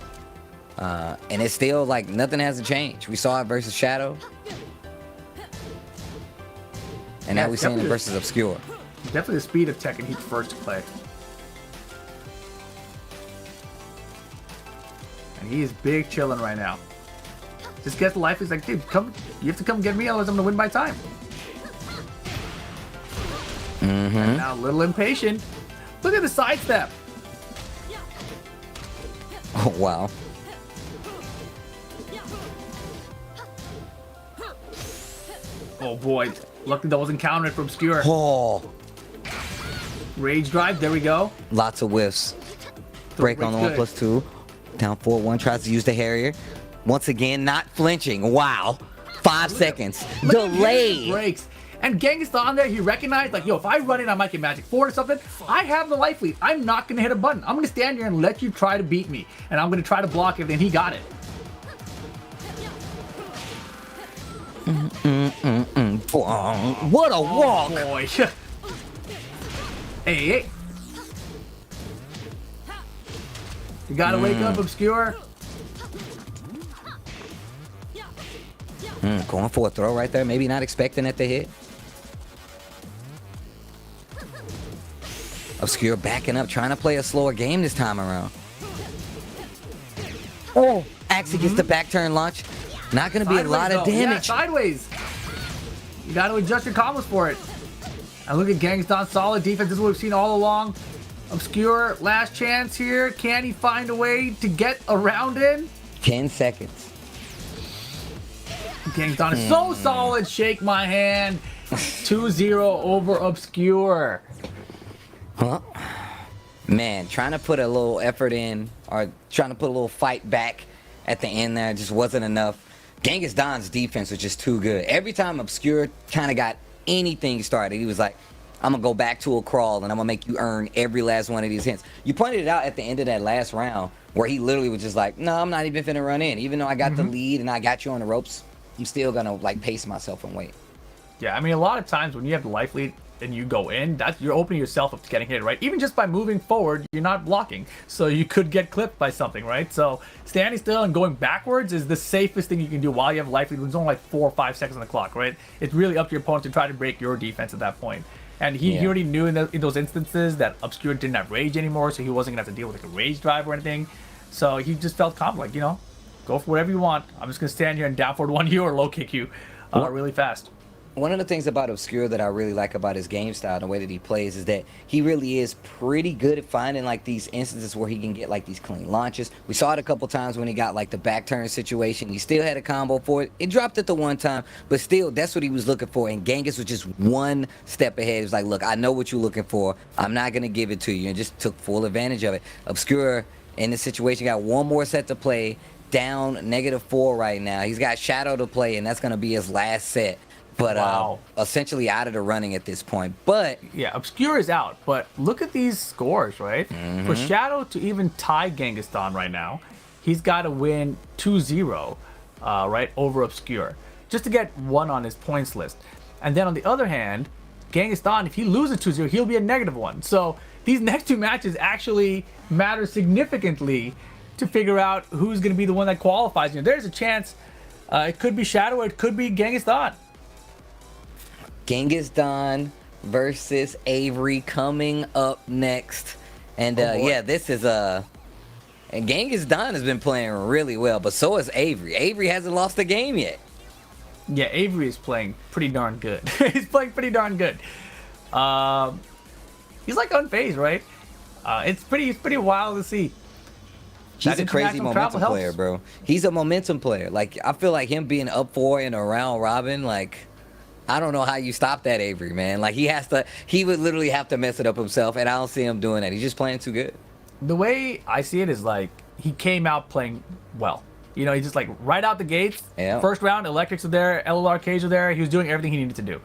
And it's still like nothing hasn't changed. We saw it versus Shadow. And now Yeah, we're seeing it definitely. versus Obscure. Definitely the speed of Tekken he's first to play. And he is big chilling right now. Just gets life. He's like, dude, come. You have to come get me, otherwise I'm gonna win by time. And now a little impatient. Look at the sidestep. Oh, wow. Oh boy. Luckily that wasn't countered for Obscure. Oh, Rage drive. There we go. lots of whiffs. Break on the Good. 1+2. Down 4-1. Tries to use the Harrier. Once again, not flinching. Wow. 5 seconds. Look at Delayed. breaks. And Genghis on there, he recognized, like, yo, if I run in, I might get magic 4 or something. I have the life lead. I'm not going to hit a button. I'm going to stand here and let you try to beat me. And I'm going to try to block it, and he got it. What a walk. Boy. Hey. You got to wake up, Obscure. Going for a throw right there. Maybe not expecting it to hit. Obscure backing up, trying to play a slower game this time around. Oh, actually gets the back turn launch. Not going to be a lot of Sideways, though. Yeah, damage. sideways. You got to adjust your combos for it. And look at Genghis solid defense. This is what we've seen all along. Obscure, last chance here. Can he find a way to get around in? 10 seconds. Genghis is so solid. Shake my hand. 2-0 over Obscure. Huh? Man, trying to put a little effort in, or trying to put a little fight back at the end there just wasn't enough. Genghis Don's defense was just too good. Every time Obscure kind of got anything started, he was like, I'm going to go back to a crawl and I'm going to make you earn every last one of these hits. You pointed it out at the end of that last round where he literally was just like, no, I'm not even finna run in. Even though I got the lead and I got you on the ropes, I'm still gonna like pace myself and wait. Yeah, I mean, a lot of times when you have the life lead and you go in, you're opening yourself up to getting hit, right? Even just by moving forward, you're not blocking, so you could get clipped by something, right? So standing still and going backwards is the safest thing you can do while you have life lead. It's only like 4 or 5 seconds on the clock, right? It's really up to your opponent to try to break your defense at that point. And he already knew in those instances that Obscure didn't have rage anymore, so he wasn't gonna have to deal with like a rage drive or anything. So he just felt confident, like, you know, go for whatever you want. I'm just gonna stand here and down forward 1 you or low kick you really fast. One of the things about Obscure that I really like about his game style and the way that he plays is that he really is pretty good at finding like these instances where he can get like these clean launches. We saw it a couple times when he got like the back turn situation. He still had a combo for it. It dropped it the one time, but still that's what he was looking for. And Genghis was just one step ahead. He was like, look, I know what you're looking for. I'm not going to give it to you, and just took full advantage of it. Obscure in this situation got one more set to play, down -4 right now. He's got Shadow to play, and that's going to be his last set. But essentially out of the running at this point. But yeah, Obscure is out. But look at these scores, right? For Shadow to even tie Genghis right now, he's got to win 2-0, right, over Obscure, just to get 1 on his points list. And then on the other hand, Genghis, if he loses 2-0, he'll be a -1. So these next 2 matches actually matter significantly to figure out who's going to be the one that qualifies. You know, there's a chance it could be Shadow or it could be Genghis. Genghis versus Averiey coming up next. And yeah, this is and Genghis has been playing really well, but so is Averiey. Averiey hasn't lost a game yet. Yeah, Averiey is playing pretty darn good. He's playing pretty darn good. He's like unfazed, right? It's pretty wild to see. He's a crazy momentum player, bro. He's a momentum player. Like, I feel like him being up 4 in a round robin, like, I don't know how you stop that, Averiey, man. Like, he would literally have to mess it up himself, and I don't see him doing that. He's just playing too good. The way I see it is, like, he came out playing well. You know, he just, like, right out the gates, first round, Electrics are there, LLRKs are there. He was doing everything he needed to do.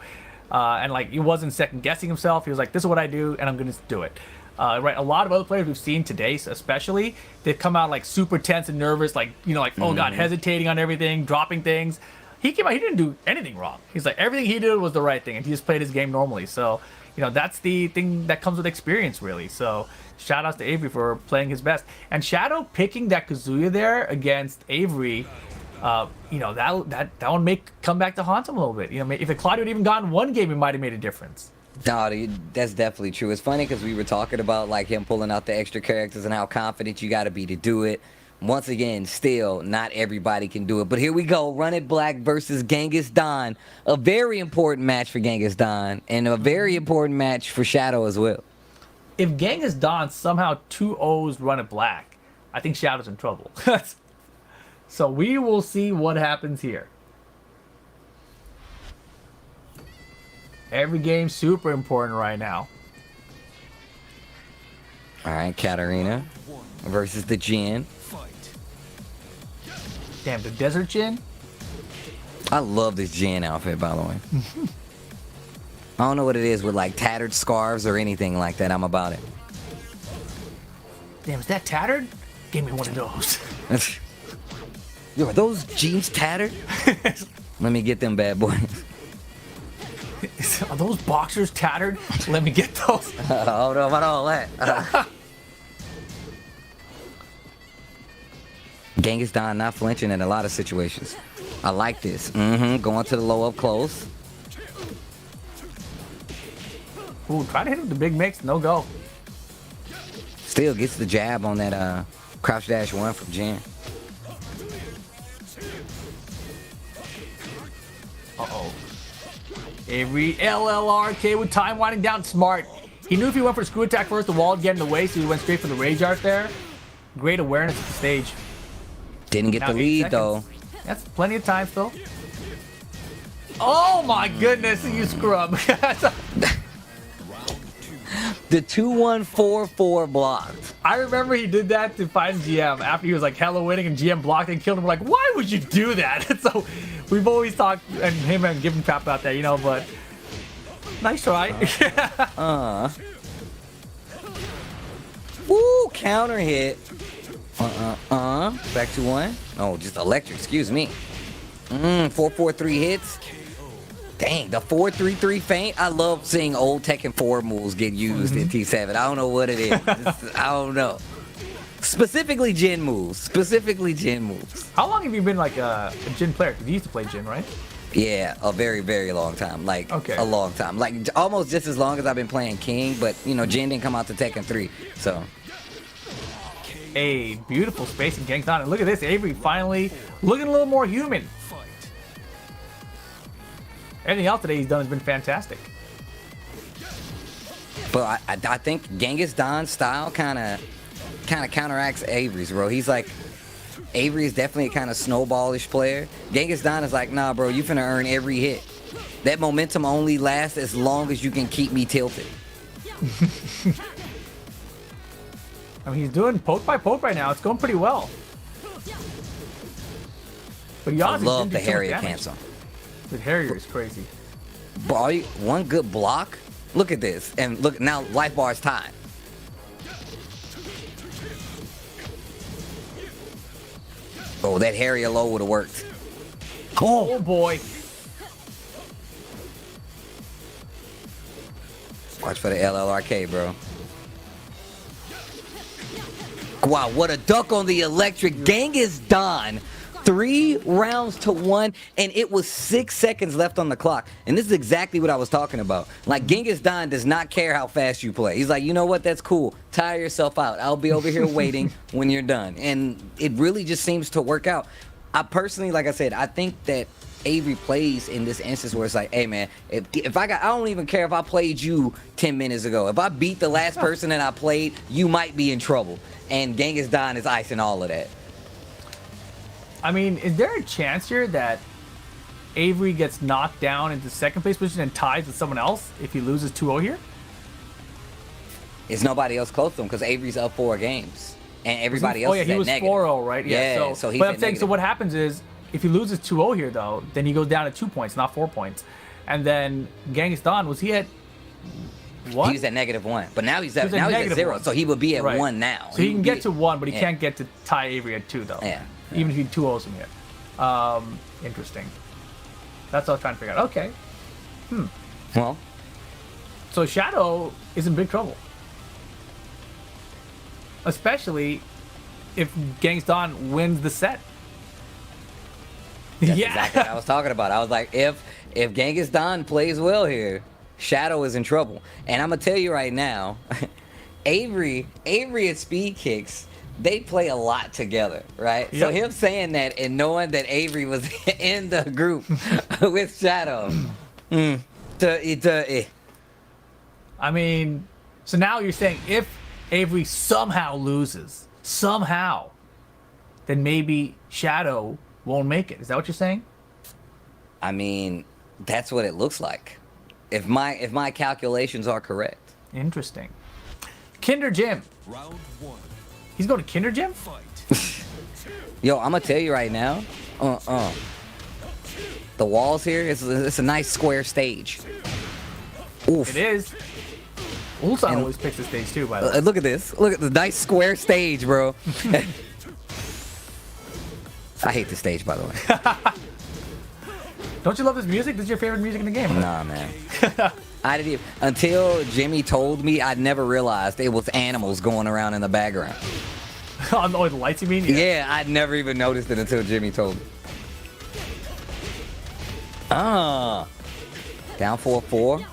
And, like, he wasn't second-guessing himself. He was like, this is what I do, and I'm going to do it. Right, a lot of other players we've seen today, especially, they've come out, like, super tense and nervous, like, you know, like, oh, God, hesitating on everything, dropping things. He came out, he didn't do anything wrong. He's like, everything he did was the right thing, and he just played his game normally. So, you know, that's the thing that comes with experience, really. So, shout outs to Averiey for playing his best. And Shadow picking that Kazuya there against Averiey, you know, that one may come back to haunt him a little bit. You know, if the Claudio had even gotten 1 game, it might have made a difference. No, that's definitely true. It's funny because we were talking about, like, him pulling out the extra characters and how confident you got to be to do it. Once again, still, not everybody can do it. But here we go. Run It Black versus Genghis. A very important match for Genghis, and a very important match for Shadow as well. If Genghis somehow 2-0s Run It Black, I think Shadow's in trouble. So we will see what happens here. Every game's super important right now. All right, Katarina versus the Jin. Damn, the Desert Jin? I love this Jin outfit, by the way. I don't know what it is with, like, tattered scarves or anything like that. I'm about it. Damn, is that tattered? Give me one of those. Yo, are those jeans tattered? Let me get them bad boys. Are those boxers tattered? Let me get those. Hold on about all that. Genghis not flinching in a lot of situations. I like this. Going to the low up close. Ooh, try to hit him with the big mix. No go. Still gets the jab on that crouch dash 1 from Jin. Uh-oh. Averiey LLRK with time winding down. Smart. He knew if he went for a screw attack first, the wall would get in the way, so he went straight for the rage art there. Great awareness at the stage. Didn't get the lead, though. That's plenty of time still. Oh my goodness, you scrub. The 2-1-4-4 blocked. I remember he did that to find GM after he was like hella winning and GM blocked and killed him. We're like, why would you do that? So we've always talked and him and given crap about that, you know, but nice try. Woo, counter hit. Back to 1. Oh, just electric, excuse me. 4-4-3 hits. Dang, the 4-3-3 feint. I love seeing old Tekken 4 moves get used in T7. I don't know what it is. I don't know. Specifically Jin moves. How long have you been like a Jin player? Because you used to play Jin, right? Yeah, a very, very long time. Like, Okay. a long time. Like, almost just as long as I've been playing King, but, you know, Jin didn't come out to Tekken 3, so. A beautiful space in Genghis. And look at this, Averiey finally looking a little more human. Everything else today he's done has been fantastic. But I think Genghis Don's style kind of counteracts Averiey's, bro. He's like, Averiey is definitely a kind of snowballish player. Genghis Don is like, nah, bro, you finna earn every hit. That momentum only lasts as long as you can keep me tilted. I mean, he's doing poke by poke right now. It's going pretty well. But he I honestly love didn't the do so much Harrier damage. cancel. The Harrier is crazy. Boy, one good block. Look at this. And look, now life bar is tied. Oh, that Harrier low would have worked. Oh boy. Watch for the LLRK, bro. Wow, what a duck on the electric. Genghis Don. 3 rounds to 1, and it was 6 seconds left on the clock. And this is exactly what I was talking about. Like, Genghis Don does not care how fast you play. He's like, you know what? That's cool. Tire yourself out. I'll be over here waiting when you're done. And it really just seems to work out. I personally, like I said, I think that Averiey plays in this instance where it's like, hey man, if I don't even care if I played you 10 minutes ago. If I beat the last person that I played, you might be in trouble. And Genghis Don is icing all of that. I mean, is there a chance here that Averiey gets knocked down into second place position and ties with someone else if he loses 2-0 here? Is nobody else close to him because Avery's up 4 games and everybody else Oh yeah, is he at was negative. 4-0, right? Yeah, so he's but I'm at saying, so negative. what happens is if he loses 2-0 here though, then he goes down to 2 points, not 4 points. And then Genghis Don, was he at what? He was at -1, but now he's at He was at -0, -1. so he would be at Right. 1 now. So he can would get be- to 1, but he yeah. can't get to tie Averiey at 2 though. Yeah. Even if he 2-0s him here. Interesting. That's what I was trying to figure out. Okay. Well, So Shadow is in big trouble. Especially if Genghis Don wins the set. that's exactly what I was talking about. I was like, if Genghis Don plays well here, Shadow is in trouble. And I'm gonna tell you right now, Averiey and Speed Kicks, they play a lot together, right? So Yep. him saying that and knowing that Averiey was in the group with Shadow, I mean, so now you're saying if Averiey somehow loses, then maybe Shadow won't make it. Is that what you're saying? I mean, that's what it looks like. If my calculations are correct. Interesting. Kinder Jim. Round 1. He's going to Kinder Jim? Fight. Yo, I'm gonna tell you right now. The walls here, it's a nice square stage. Oof. It is. Ulsan And- always picks the stage too, by the way. Look at this. Look at the nice square stage, bro. I hate the stage, by the way. Don't you love this music? This is your favorite music in the game. Nah, man. I didn't even, until Jimmy told me, I never realized it was animals going around in the background. On the lights, you mean? Yeah, I'd never even noticed it until Jimmy told me. Down 4-4.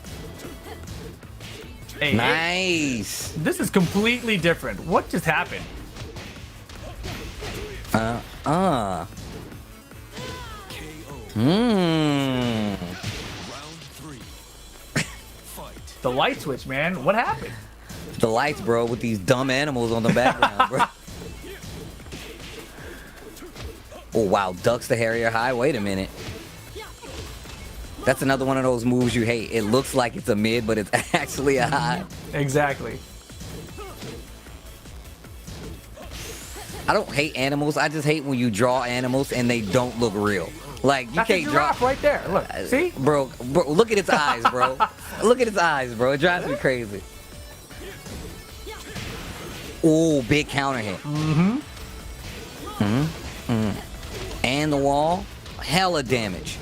Hey, Nice. this is completely different. What just happened? KO. Mmm. Round 3. Fight. The light switch, man. What happened? The lights, bro, with these dumb animals on the background, bro. Oh, wow. Ducks the Harrier high. Wait a minute. That's another one of those moves you hate. It looks like it's a mid, but it's actually a high. Exactly. I don't hate animals. I just hate when you draw animals and they don't look real. Like, you That's a can't draw. giraffe right there. Look, see? Bro, look at its eyes, bro. Look at its eyes, bro. It drives me crazy. Oh, big counter hit. And the wall. hella damage.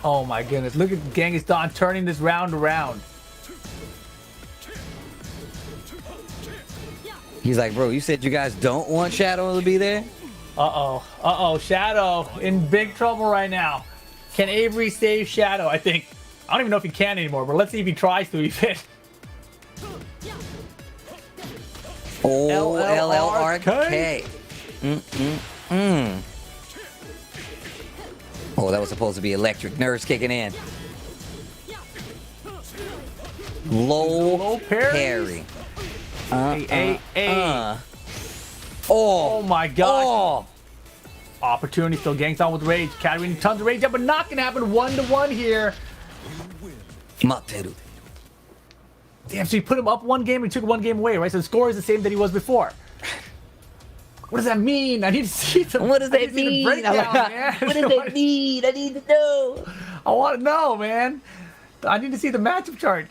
Oh my goodness. Look at Genghis Dawn turning this round around. He's like, bro, you said you guys don't want Shadow to be there? Uh-oh. Uh-oh. Shadow in big trouble right now. Can Averiey save Shadow? I think. I don't even know if he can anymore, but let's see if he tries to even. Oh, LLRK. Oh, that was supposed to be electric. Nerves kicking in. Low parry. Oh Oh my gosh. Oh. Opportunity still. Genghis Dawn with rage. Katarina tons of rage up, but not gonna happen 1-1 here. Materu. Damn, so he put him up one game and took one game away, right? So the score is the same that he was before. What does that mean? I need to see the. What does that mean? What does that mean? I need to know. I want to know, man. I need to see the matchup chart.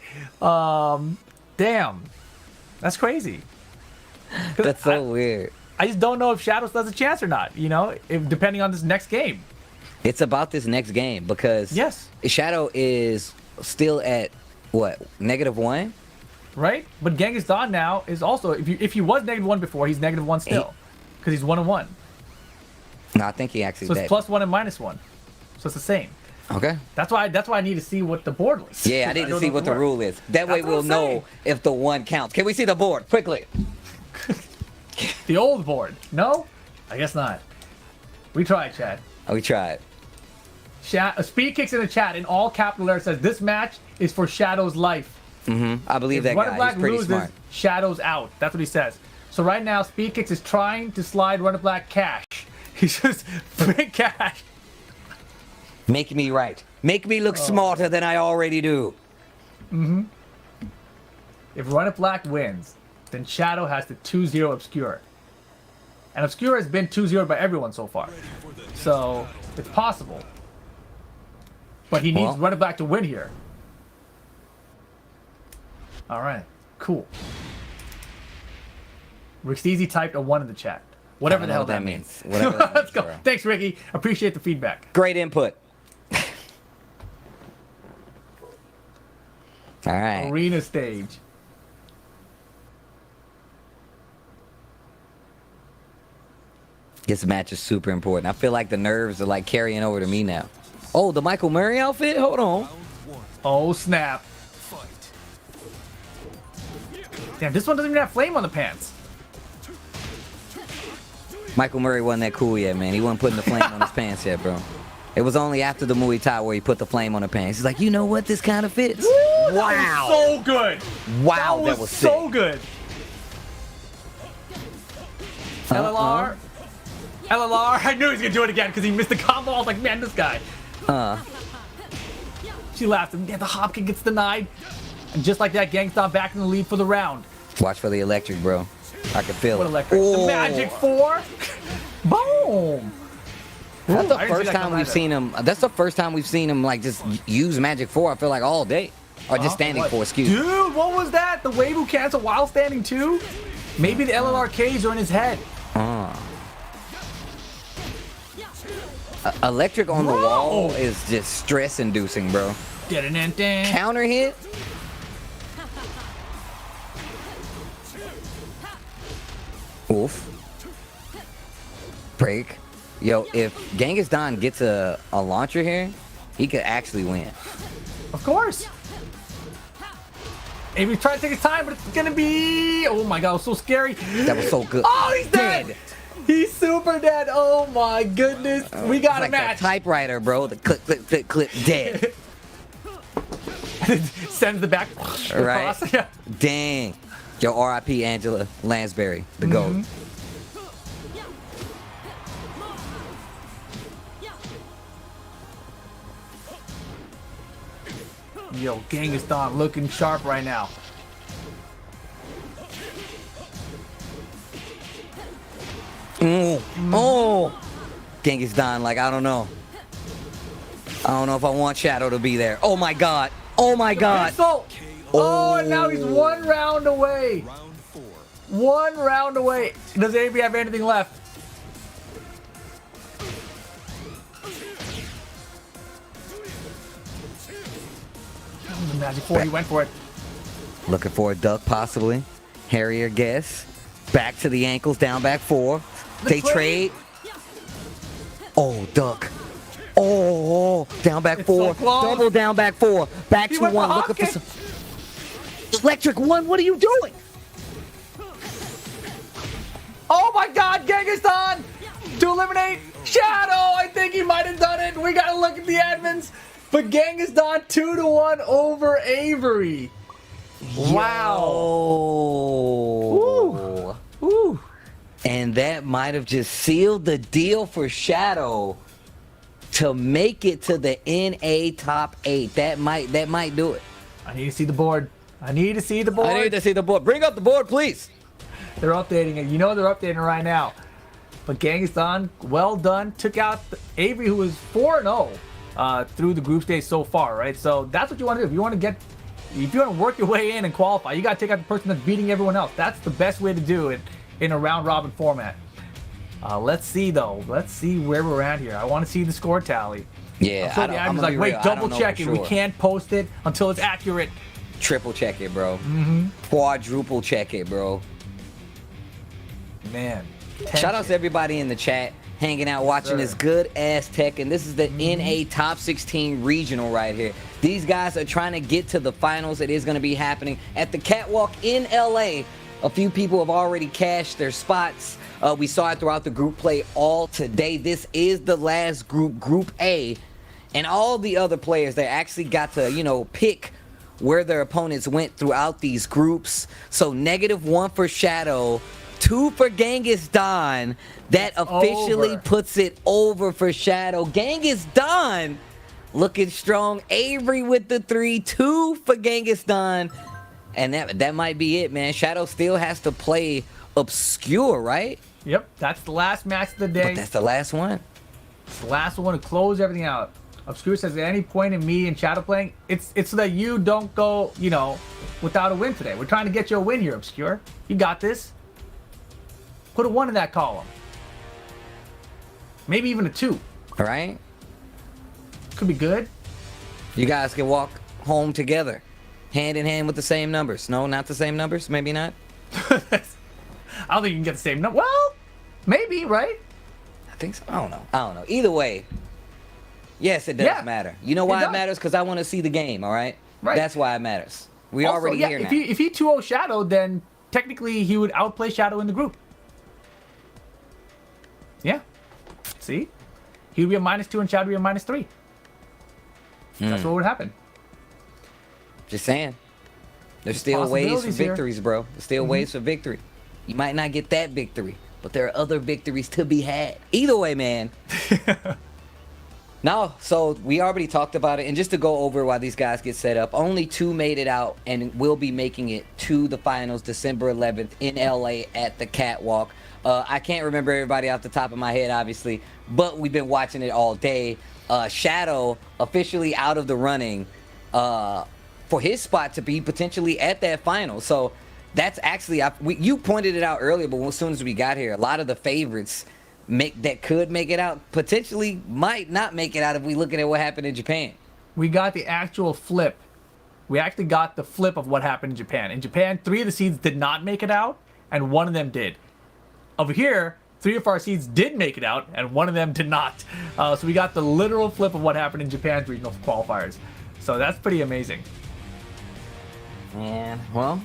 Damn, that's crazy. That's so weird. I just don't know if Shadow still has a chance or not. You know, depending on this next game. It's about this next game because Yes. Shadow is still at what, -1? Right? But Genghis Dawn now is also, if he was -1 before, he's -1 still. Because he's 1-1. No, I think he actually So did. it's +1 and -1. So it's the same. Okay. That's why I need to see what the board looks. Yeah, I need to don't see know what the board. rule is. That way That's what we'll I'm know saying. if the one counts. Can we see the board quickly? The old board. No? I guess not. We tried, Chad. Oh, we tried. Speed Kicks in the chat in all capital letters says this match is for Shadow's life. I believe If that Red guy. and Black He's pretty loses, smart. Shadow's out. That's what he says. So right now, Speed Kicks is trying to slide Red and Black cash. He's just big cash. Make me right. Make me Oh. look smarter than I already do. If Red and Black wins, then Shadow has to 2-0 Obscure. And Obscure has been 2-0 by everyone so far. So it's possible. But he needs Well. Red and Black to win here. All right. Cool. Rick Steezy typed a 1 in the chat. Whatever I the don't hell know what that means. Whatever that Let's means, go. bro. Thanks, Ricky. Appreciate the feedback. Great input. All right. Arena stage. This match is super important. I feel like the nerves are like carrying over to me now. Oh, the Michael Murray outfit? Hold on. Round one. Oh, snap. Fight. Damn, this one doesn't even have flame on the pants. Michael Murray wasn't that cool yet, man. He wasn't putting the flame on his pants yet, bro. It was only after the Muay Thai where he put the flame on the pants. He's like, you know what? This kind of fits. Wow. So good. Wow, That was so good. LLR. LLR. I knew he was going to do it again because he missed the combo. I was like, man, this guy. She laughed. And yeah, the hop kick gets denied. And just like that, Genghis Dawn back in the lead for the round. Watch for the electric, bro. I can feel What it. electric? Oh. The Magic 4. Boom. That's the I didn't see first that time coming we've either. seen him. That's the first time we've seen him like just use Magic 4. I feel like all day, or just standing What? 4. Excuse me. Dude, what was that? The wave who cancel while standing 2? Maybe the LLRKs are in his head. Electric on the Whoa. wall is just stress-inducing, bro. Dun-dun-dun. Counter hit. Oof. Break. Yo, if Genghis Dawn gets a launcher here, he could actually win. Of course. Avery's trying to take his time, but it's gonna be. Oh my god, it was so scary. That was so good. Oh, he's dead. He's super dead. Oh my goodness. We got It's a like match. the typewriter, bro. The click, click, click, click, dead. Sends the back Right. across. Yeah. Dang. Yo, R.I.P. Angela Lansbury, the GOAT. Yo, Genghis Dawn looking sharp right now. Oh. Genghis Dawn, like, I don't know. I don't know if I want Shadow to be there. Oh my god. Oh my god. Pistol. Oh, and now he's one round away. Round 4. 1 round away. Does Avery have anything left? The Magic 4, he went for it. Looking for a duck, possibly. Harrier guess. Back to the ankles, down back 4. They trade. Oh, duck. Oh, down back It's 4. so close. Double down back 4. Back He to went 1. for Looking for hockey. some. Electric 1, what are you doing? Oh my God, Genghis to eliminate Shadow. I think he might have done it. We gotta look at the admins. But Genghis 2-1 over Averiey. Wow. Woo. Woo. And that might have just sealed the deal for Shadow to make it to the NA top 8. That might do it. I need to see the board. I need to see the board. I need to see the board. Bring up the board, please. They're updating it. You know they're updating it right now. But Genghis, well done. Took out Averiey, who was 4-0 through the group stage so far, right? So that's what you want to do. If you want to work your way in and qualify, you got to take out the person that's beating everyone else. That's the best way to do it in a round robin format. Let's see though. Let's see where we're at here. I want to see the score tally. Yeah, I'm gonna like, be wait, real. I double don't know check for it. We sure. can't post it until it's accurate. Triple check it, bro. Quadruple check it, bro. Man. Shout out to everybody in the chat hanging out watching this good ass Tekken. This is the NA top 16 regional right here. These guys are trying to get to the finals. It is going to be happening at the catwalk in LA. A few people have already cashed their spots. We saw it throughout the group play all today. This is the last group, Group A. And all the other players, they actually got to, you know, pick where their opponents went throughout these groups. So -1 for Shadow, 2 for Genghis. That officially over. puts it over for Shadow. Genghis looking strong. Averiey with the 3, 2 for Genghis. And that might be it, man. Shadow still has to play Obscure, right? Yep, that's the last match of the day. But that's the last one. It's the last one to close everything out. Obscure says, at any point in me and Shadow playing, it's so that you don't go, you know, without a win today. We're trying to get you a win here, Obscure. You got this. Put a 1 in that column. Maybe even a 2. All right? Could be good. You guys can walk home together, hand in hand with the same numbers. No, not the same numbers. Maybe not. I don't think you can get the same number. Well, maybe, right? I think so. I don't know. Either way, yes, it does Yeah, matter. You know why it it does. matters? Because I want to see the game, all right? Right. That's why it matters. We're Also, already yeah, here now. if he 2-0 Shadow, then technically he would outplay Shadow in the group. Yeah. See? He would be a -2 and Shadow would be a -3. That's what would happen. Just saying. There's still ways for possibilities here. victories, bro. There's still ways for victory. You might not get that victory, but there are other victories to be had. Either way, man. No, so we already talked about it, and just to go over while these guys get set up, only 2 made it out and will be making it to the finals December 11th in LA at the catwalk. I can't remember everybody off the top of my head, obviously, but we've been watching it all day. Shadow officially out of the running for his spot to be potentially at that final. So that's actually, you pointed it out earlier, but as soon as we got here, a lot of the favorites that could make it out potentially might not make it out if we looking at what happened in Japan. We got the actual flip. We actually got the flip of what happened in Japan. In Japan, 3 of the seeds did not make it out, and 1 of them did. Over here, 3 of our seeds did make it out, and 1 of them did not. So we got the literal flip of what happened in Japan's regional qualifiers. So that's pretty amazing. And, well,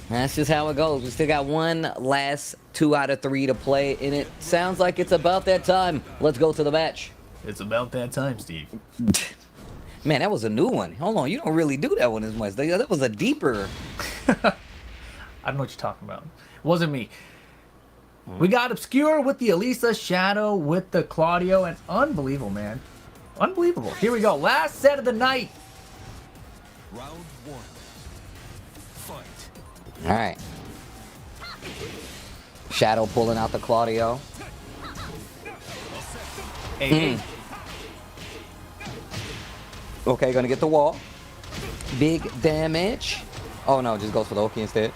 that's just how it goes. We still got one last 2 out of 3 to play, and it sounds like it's about that time. Let's go to the match. It's about that time, Steve. Man, that was a new one. Hold on, you don't really do that one as much. That was a deeper. I don't know what you're talking about. It wasn't me. We got Obscure with the Alisa, Shadow with the Claudio, and unbelievable, man. Unbelievable. Here we go. Last set of the night. Round 1. Fight. All right. Shadow pulling out the Claudio. Hey, Okay, gonna get the wall. Big damage. Oh no, just goes for the Oki instead.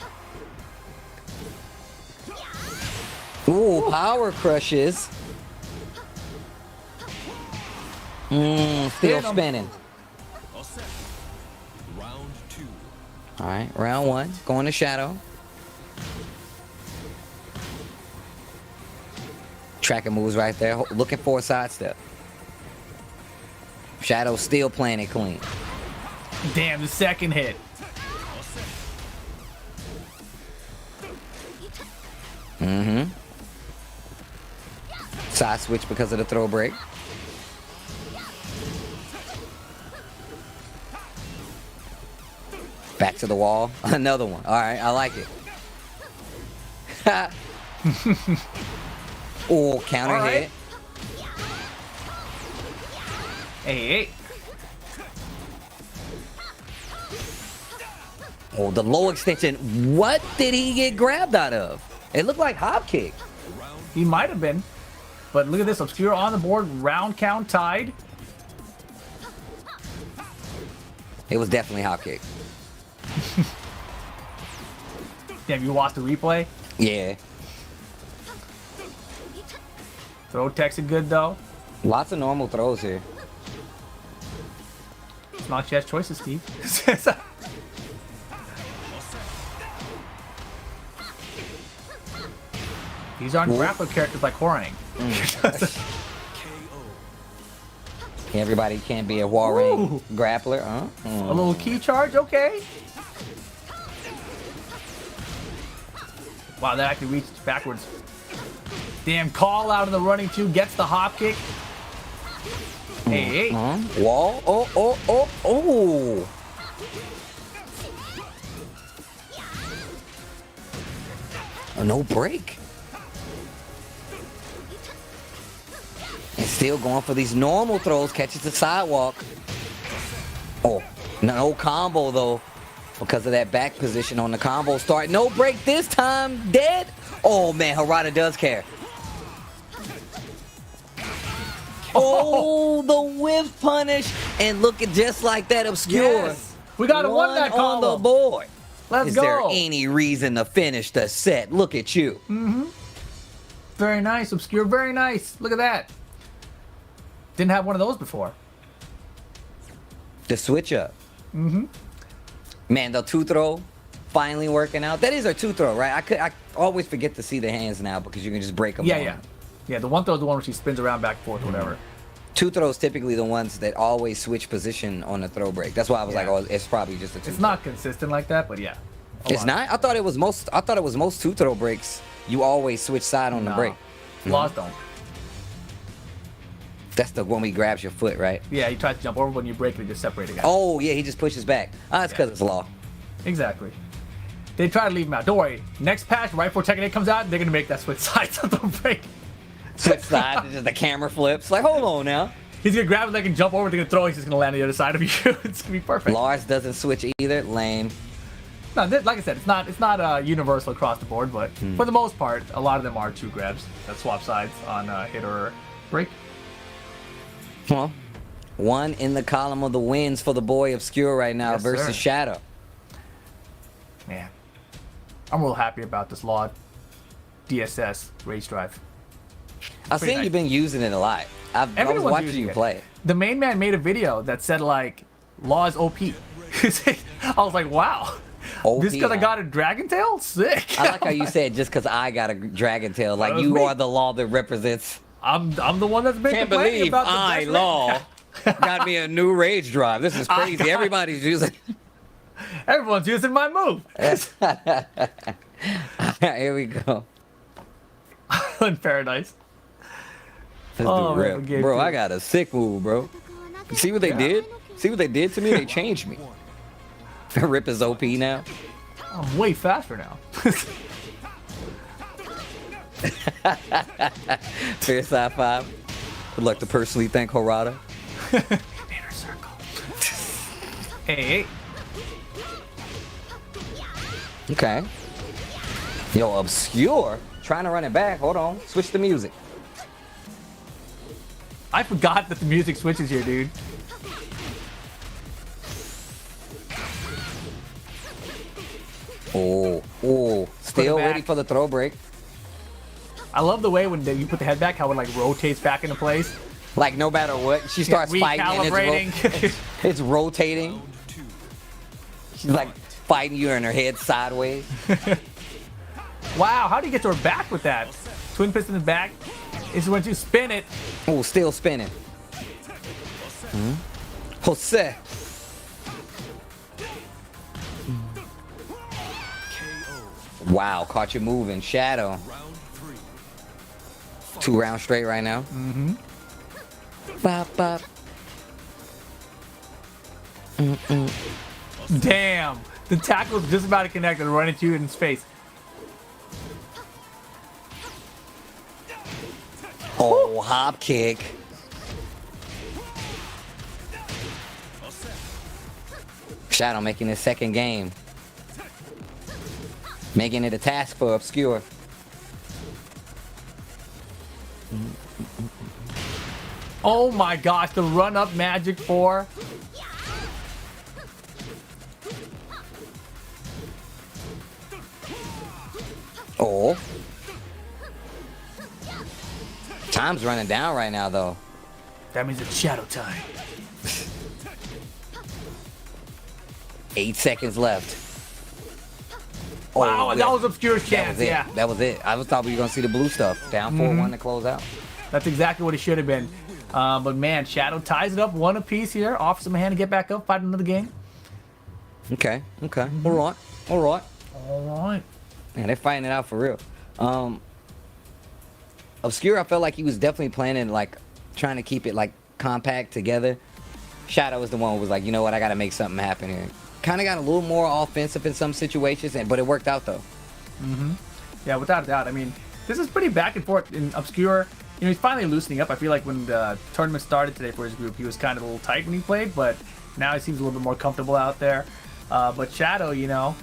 Ooh, power crushes. Still Hit 'em. spinning. All set. Round 2. All right, round 1. Going to Shadow. Tracking moves right there. Looking for a sidestep. Shadow still playing it clean. Damn, the second hit. All set. Side switch because of the throw break. Back to the wall. Another one. All right, I like it. Oh, counter All right. hit. Hey. Oh, the low extension. What did he get grabbed out of? It looked like hop kick. He might have been. But look at this. Obscure on the board. Round count tied. It was definitely hop kick. Damn, you watched the replay? Yeah. Throw texted good, though. Lots of normal throws here. It's not chess choices, Steve. These aren't grappler characters like Horang. KO. Everybody can't be a Warring Ooh. grappler. A little key charge, okay. Wow, that actually reached backwards. Damn, call out in the running two, gets the hop kick. Hey. Wall. Oh. No break. And still going for these normal throws. Catches the sidewalk. Oh, no combo though. Because of that back position on the combo start. No break this time. Dead. Oh man, Harada does care. Oh, the whiff punish. And look at just like that, Obscure. Yes. We got to win that on combo. the board. Let's Is go. there any reason to finish the set? Look at you. Very nice, Obscure. Very nice. Look at that. Didn't have one of those before. The switch up. Man, the two throw finally working out. That is our two throw, right? I always forget to see the hands now because you can just break them. Yeah. Yeah, the one throw is the one where she spins around back and forth, whatever. Two throws typically the ones that always switch position on the throw break. That's why I was like, Yeah. oh, it's probably just a two. It's not consistent like that, but yeah. a It's lot. not. I thought it was most two throw breaks. You always switch side on the No. break. Laws don't. That's the one where he grabs your foot, right? Yeah, he tries to jump over, but when you break it, just separate again. Oh yeah, he just pushes back. That's because it's law. Exactly. They try to leave him out. Don't worry. Next patch, right before Tekken 8 comes out, they're going to make that switch sides on the break. Switch side, just the camera flips. Like, hold on now. He's going to grab it, they can jump over, they're going to throw it, he's just going to land on the other side of you. It's going to be perfect. Lars doesn't switch either. Lame. No, like I said, it's not universal across the board, but for the most part, a lot of them are two grabs that swap sides on hit or break. Well, one in the column of the wins for the boy Obscure right now Yes, versus sir. Shadow. Man, I'm real happy about this Law DSS race drive. I've Pretty seen nice. you've been using it a lot. I was Everyone's watching using you it. play. The main man made a video that said like Law is OP. I was like, wow. OP, This because I huh? got a Dragon Tail? Sick. I like how you said just because I got a dragon tail. Like was you me. are the law that represents. I'm the one that's been Can't complaining believe about the I best law race. got me a new rage drive. This is crazy. Everybody's using. Everyone's using my move. Here we go. In paradise. Let's Oh, do man, rip. we gave Bro, two. I got a sick move, bro. See what they did? See what they did to me? They changed me. Rip is OP now. I'm way faster now. Fierce high five. Would like to personally thank Harada. Inner circle. Hey. Okay. Yo, Obscure. Trying to run it back. Hold on. Switch the music. I forgot that the music switches here, dude. Oh. Still back. ready for the throw break. I love the way when you put the head back, how it like rotates back into place. Like no matter what, she starts fighting and Recalibrating. it's rotating. She's like fighting you in her head sideways. Wow, how do you get to her back with that? Twin piston in the back. It's when you spin it. Oh, still spinning. Jose. Wow, caught you moving. Shadow. Round 3. 2 rounds straight right now. Mm-hmm. Bop, bop. Damn. The tackle's just about to connect and run into you in his face. Oh, hop kick. Shadow making his second game. Making it a task for Obscure. Oh my gosh, the run up Magic 4. Oh. Time's running down right now, though. That means it's shadow time. 8 seconds left. Wow, good. that was Obscure's That chance. was it. Yeah, That was it. I thought we were gonna see the blue stuff. Down 4-1 to close out. that's exactly what it should have been. But man, Shadow ties it up 1 apiece here. Offers him a hand to get back up, fight another game. Okay. Okay. All right. All right. All right. Man, they're fighting it out for real. Obscure, I felt like he was definitely planning, like, trying to keep it, like, compact together. Shadow was the one who was like, you know what, I got to make something happen here. Kind of got a little more offensive in some situations, but it worked out, though. Yeah, without a doubt. I mean, this is pretty back and forth in Obscure. You know, he's finally loosening up. I feel like when the tournament started today for his group, he was kind of a little tight when he played, but now he seems a little bit more comfortable out there. But Shadow, you know,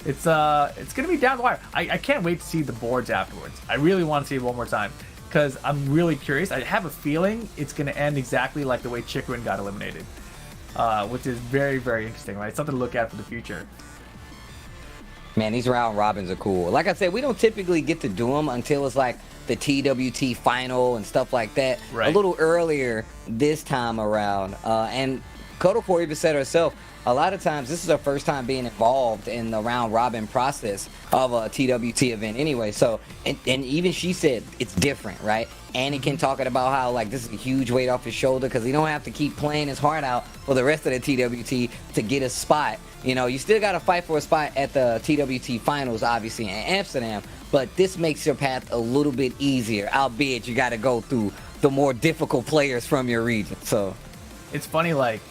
it's gonna be down the wire. I can't wait to see the boards afterwards. I really want to see it one more time because I'm really curious. I have a feeling it's gonna end exactly like the way Chikrin got eliminated, which is very, very interesting, right? Something to look at for the future. Man, these round robins are cool. Like I said, we don't typically get to do them until it's like the TWT final and stuff like that. Right. A little earlier this time around. And Kodoko even said herself, a lot of times this is her first time being involved in the round robin process of a TWT event anyway. So, and even she said it's different, right? Anakin talking about how like this is a huge weight off his shoulder because he don't have to keep playing his heart out for the rest of the TWT to get a spot. You know, you still got to fight for a spot at the TWT finals, obviously, in Amsterdam, but this makes your path a little bit easier, albeit you got to go through the more difficult players from your region. So It's funny, like,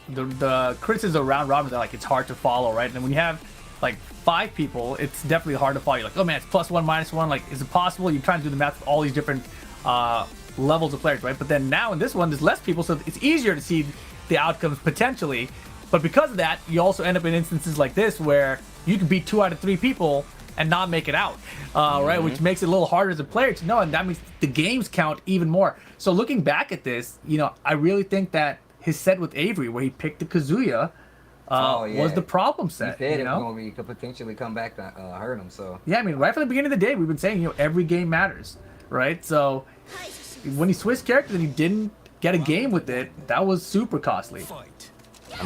the criticism of round robins are like it's hard to follow, right? And when you have like 5 people, it's definitely hard to follow. You're like, oh man, it's +1, -1. Like, is it possible? You're trying to do the math with all these different levels of players, right? But then now in this one, there's less people, so it's easier to see the outcomes potentially. But because of that, you also end up in instances like this where you can beat 2 out of 3 people and not make it out, right? Which makes it a little harder as a player to know, and that means the games count even more. So looking back at this, you know, I really think that his set with Averiey, where he picked the Kazuya, was the problem set. he said you know? he could potentially come back to hurt him. So Yeah, I mean, right from the beginning of the day, we've been saying, you know, every game matters, right? So when he switched characters and he didn't get a game with it, that was super costly. Fight.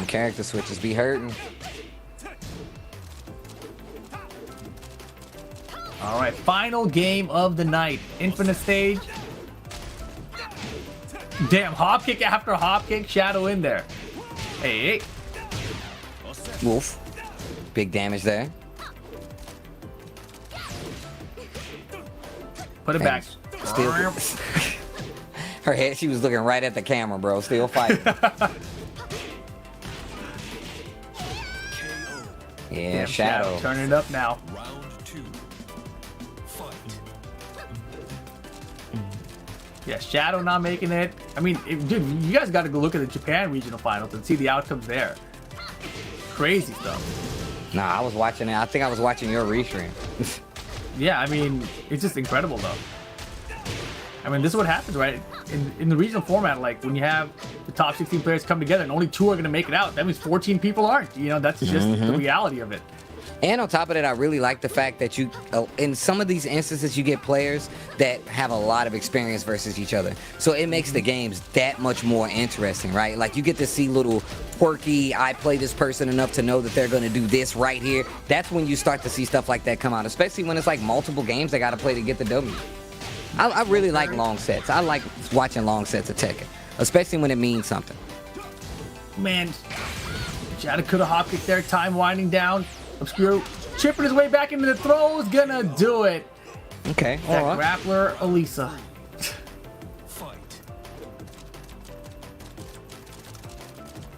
character switches be hurting. All right, final game of the night. Infinite stage. Damn, hop kick after hop kick. Shadow in there. Hey. Wolf. Big damage there. Put it back. Still. Her head, she was looking right at the camera, bro. Still fighting. Yeah, Damn, Shadow. Turning it up now. Round 2. Fight. Yeah, Shadow not making it. I mean, dude, you guys got to go look at the Japan regional finals and see the outcomes there. Crazy stuff. Nah, I was watching it. I think I was watching your restream. Yeah, I mean, it's just incredible though. I mean, this is what happens, right? In the regional format, like when you have the top 16 players come together and only 2 are going to make it out, that means 14 people aren't. You know, that's just the reality of it. And on top of that, I really like the fact that you, in some of these instances, you get players that have a lot of experience versus each other. So it makes the games that much more interesting, right? Like you get to see little quirky, I play this person enough to know that they're going to do this right here. That's when you start to see stuff like that come out, especially when it's like multiple games they got to play to get the W. I really like long sets. I like watching long sets of Tekken, especially when it means something. Man, Shadow could have hop kicked there, time winding down. Obscure chipping his way back into the throws, gonna do it. Okay, That all right. grappler, Alisa. Fight.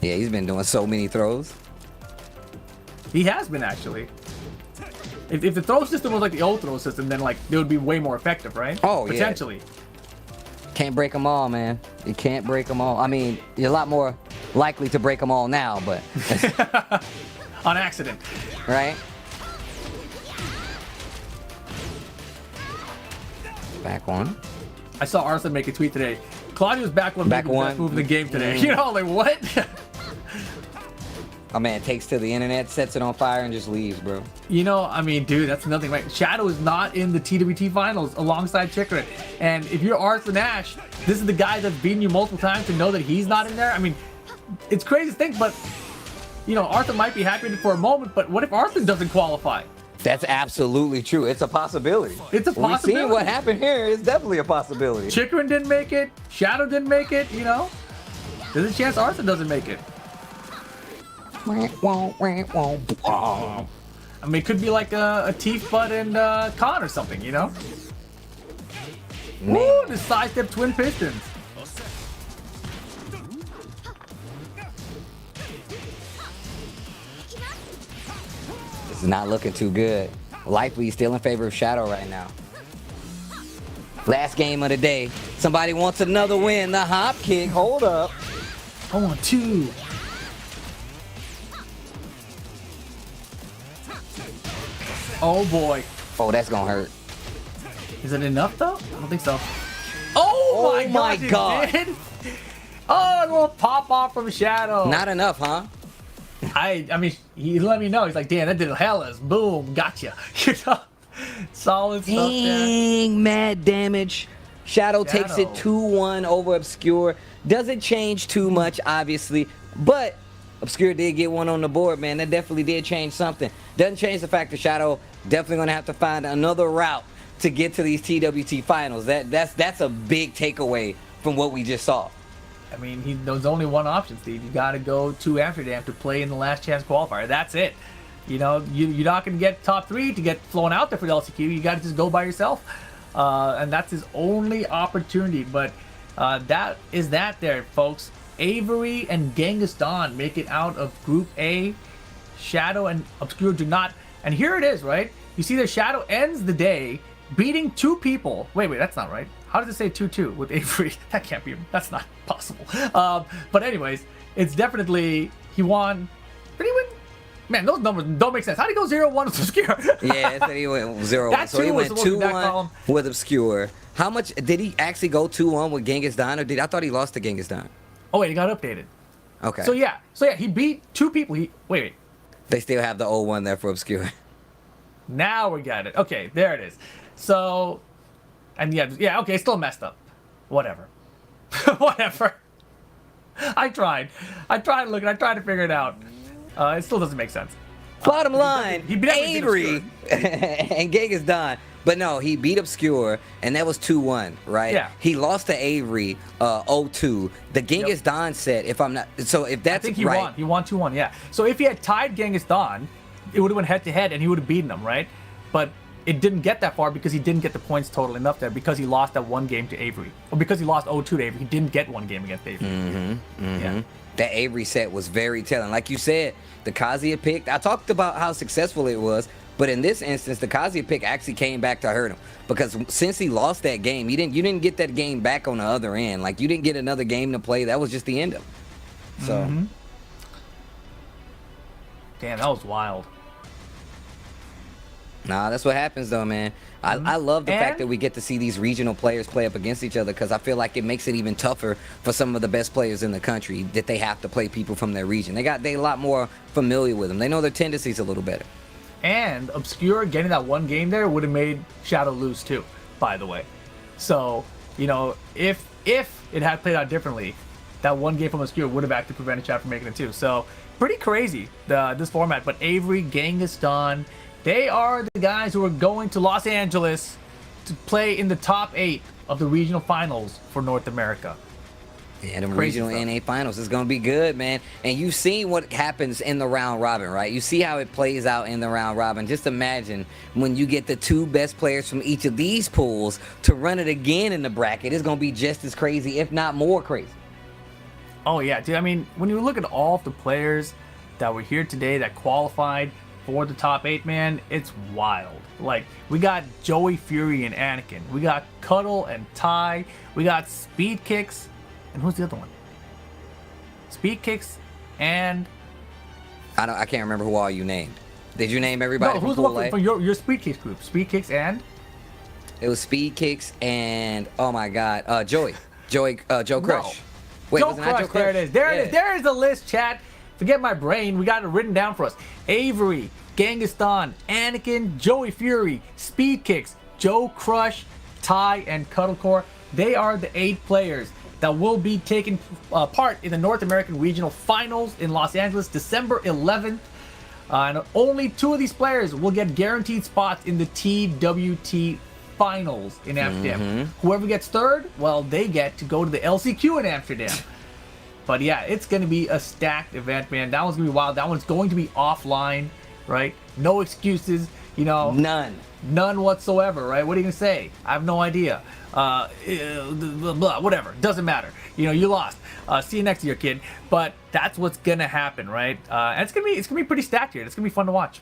Yeah, he's been doing so many throws. He has been, actually. If the throw system was like the old throw system, then like it would be way more effective, right? Oh, yeah. Potentially. Can't break them all, man. You can't break them all. I mean, you're a lot more likely to break them all now, but On accident. right? Back one. I saw Arthur make a tweet today. Claudio's back one, Back maybe the best one. move in the game today. You know, like what? A man takes to the internet, sets it on fire, and just leaves, bro. You know, I mean, dude, that's nothing, right? Shadow is not in the TWT finals alongside Chikrin. And if you're Arthur Nash, this is the guy that's beaten you multiple times to know that he's not in there. I mean, it's crazy to think, but, you know, Arthur might be happy for a moment, but what if Arthur doesn't qualify? That's absolutely true. It's a possibility. It's a We've possibility. seen what happened here. It's definitely a possibility. Chikrin didn't make it. Shadow didn't make it, you know? There's a chance Arthur doesn't make it. I mean, it could be like a Teeth Bud and Khan or something, you know? Man. Woo, the sidestep twin pistons. This is not looking too good. Likely still in favor of Shadow right now. Last game of the day. Somebody wants another win. The hop kick. Hold up. 1-2. Oh boy. Oh, that's gonna hurt. Is it enough though? I don't think so. Oh, Oh my it God. did. Oh, a little pop off from Shadow. Not enough, huh? I mean, he let me know. He's like, damn, that did hellas. Boom, gotcha. You know, solid stuff there. Dang, mad damage. Shadow takes it Shadow. 2-1 over Obscure. Doesn't change too much, obviously, but Obscure did get one on the board, man. That definitely did change something. Doesn't change the fact that Shadow definitely gonna have to find another route to get to these TWT finals. That's a big takeaway from what we just saw. I mean, there's only one option, Steve. You got to go to Amsterdam to play in the last chance qualifier. That's it. You know, you're not going to get top 3 to get flown out there for the LCQ. You got to just go by yourself. And that's his only opportunity. But that is that there, folks. Averiey and Genghis Dawn make it out of Group A. Shadow and Obscure do not. And here it is, right? You see that Shadow ends the day beating 2 people. Wait, that's not right. How does it say 2-2 with Averiey? That can't be. That's not possible. But anyways, it's definitely he won. Did he win? Man, those numbers don't make sense. How did he go 0-1 with Obscure? Yeah, it said he went 0-1. That So he too was went supposed to be that column. 2-1 with Obscure. How much did he actually go 2-1 with Genghis Dawn, or I thought he lost to Genghis Dawn? Oh wait, it got updated. Okay. So yeah, he beat 2 people. Wait. They still have the 0-1 there for Obscure. Now we got it. Okay, there it is. So, and yeah, okay, still messed up. Whatever. Whatever. I tried looking. I tried to figure it out. It still doesn't make sense. Bottom line, he definitely beat Averiey and Genghis Dawn. But no, he beat Obscure, and that was 2-1, right? Yeah. He lost to Averiey 0-2. The Genghis Dawn set, if I'm not... So if I that's think he right... won. He won 2-1, yeah. So if he had tied Genghis Dawn, it would have went head-to-head, and he would have beaten him, right? But it didn't get that far because he didn't get the points total enough there because he lost that one game to Averiey. Or because he lost 0-2 to Averiey. He didn't get one game against Averiey. Yeah. That Averiey set was very telling. Like you said, the Kazuya pick, I talked about how successful it was, but in this instance, the Kazuya pick actually came back to hurt him. Because since he lost that game, you didn't get that game back on the other end. Like, you didn't get another game to play. That was just the end of it. So... Damn, that was wild. Nah, that's what happens though, man. I love the fact that we get to see these regional players play up against each other, because I feel like it makes it even tougher for some of the best players in the country that they have to play people from their region. They a lot more familiar with them. They know their tendencies a little better. And Obscure getting that one game there would have made Shadow lose too, by the way. So, you know, if it had played out differently, that one game from Obscure would have actually prevented Shadow from making it too. So, pretty crazy, this format. But Averiey, Genghis, Dawn, they are the guys who are going to Los Angeles to play in the top 8 of the regional finals for North America. Yeah, the Crazy regional stuff. NA finals is going to be good, man. And you've seen what happens in the round robin, right? You see how it plays out in the round robin. Just imagine when you get the 2 best players from each of these pools to run it again in the bracket. It's going to be just as crazy, if not more crazy. Oh yeah, dude. I mean, when you look at all of the players that were here today that qualified for the top 8, man, it's wild. Like, we got Joey Fury and Anakin. We got Cuddle and Ty. We got Speed Kicks. And who's the other one? Speed Kicks and... I can't remember who all you named. Did you name everybody No, from who's the Pool one A? from your Speed Kicks group? Speed Kicks and... It was Speed Kicks and, oh my God, Joe Crush. No. Wait, Joe wasn't that Crush, there it is. There it is. There is the list, chat. Forget my brain. We got it written down for us. Averiey, Genghis Dawn, Anakin, Joey Fury, Speed Kicks, Joe Crush, Ty, and Cuddlecore. They are the 8 players that will be taking part in the North American Regional Finals in Los Angeles, December 11th. And only 2 of these players will get guaranteed spots in the TWT Finals in Amsterdam. Whoever gets 3rd, well, they get to go to the LCQ in Amsterdam. But yeah, it's going to be a stacked event, man. That one's going to be wild. That one's going to be offline, right? No excuses, you know. None whatsoever, right? What are you going to say? I have no idea. Whatever. Doesn't matter. You know, you lost. See you next year, kid. But that's what's going to happen, right? And it's going to be pretty stacked here. It's going to be fun to watch.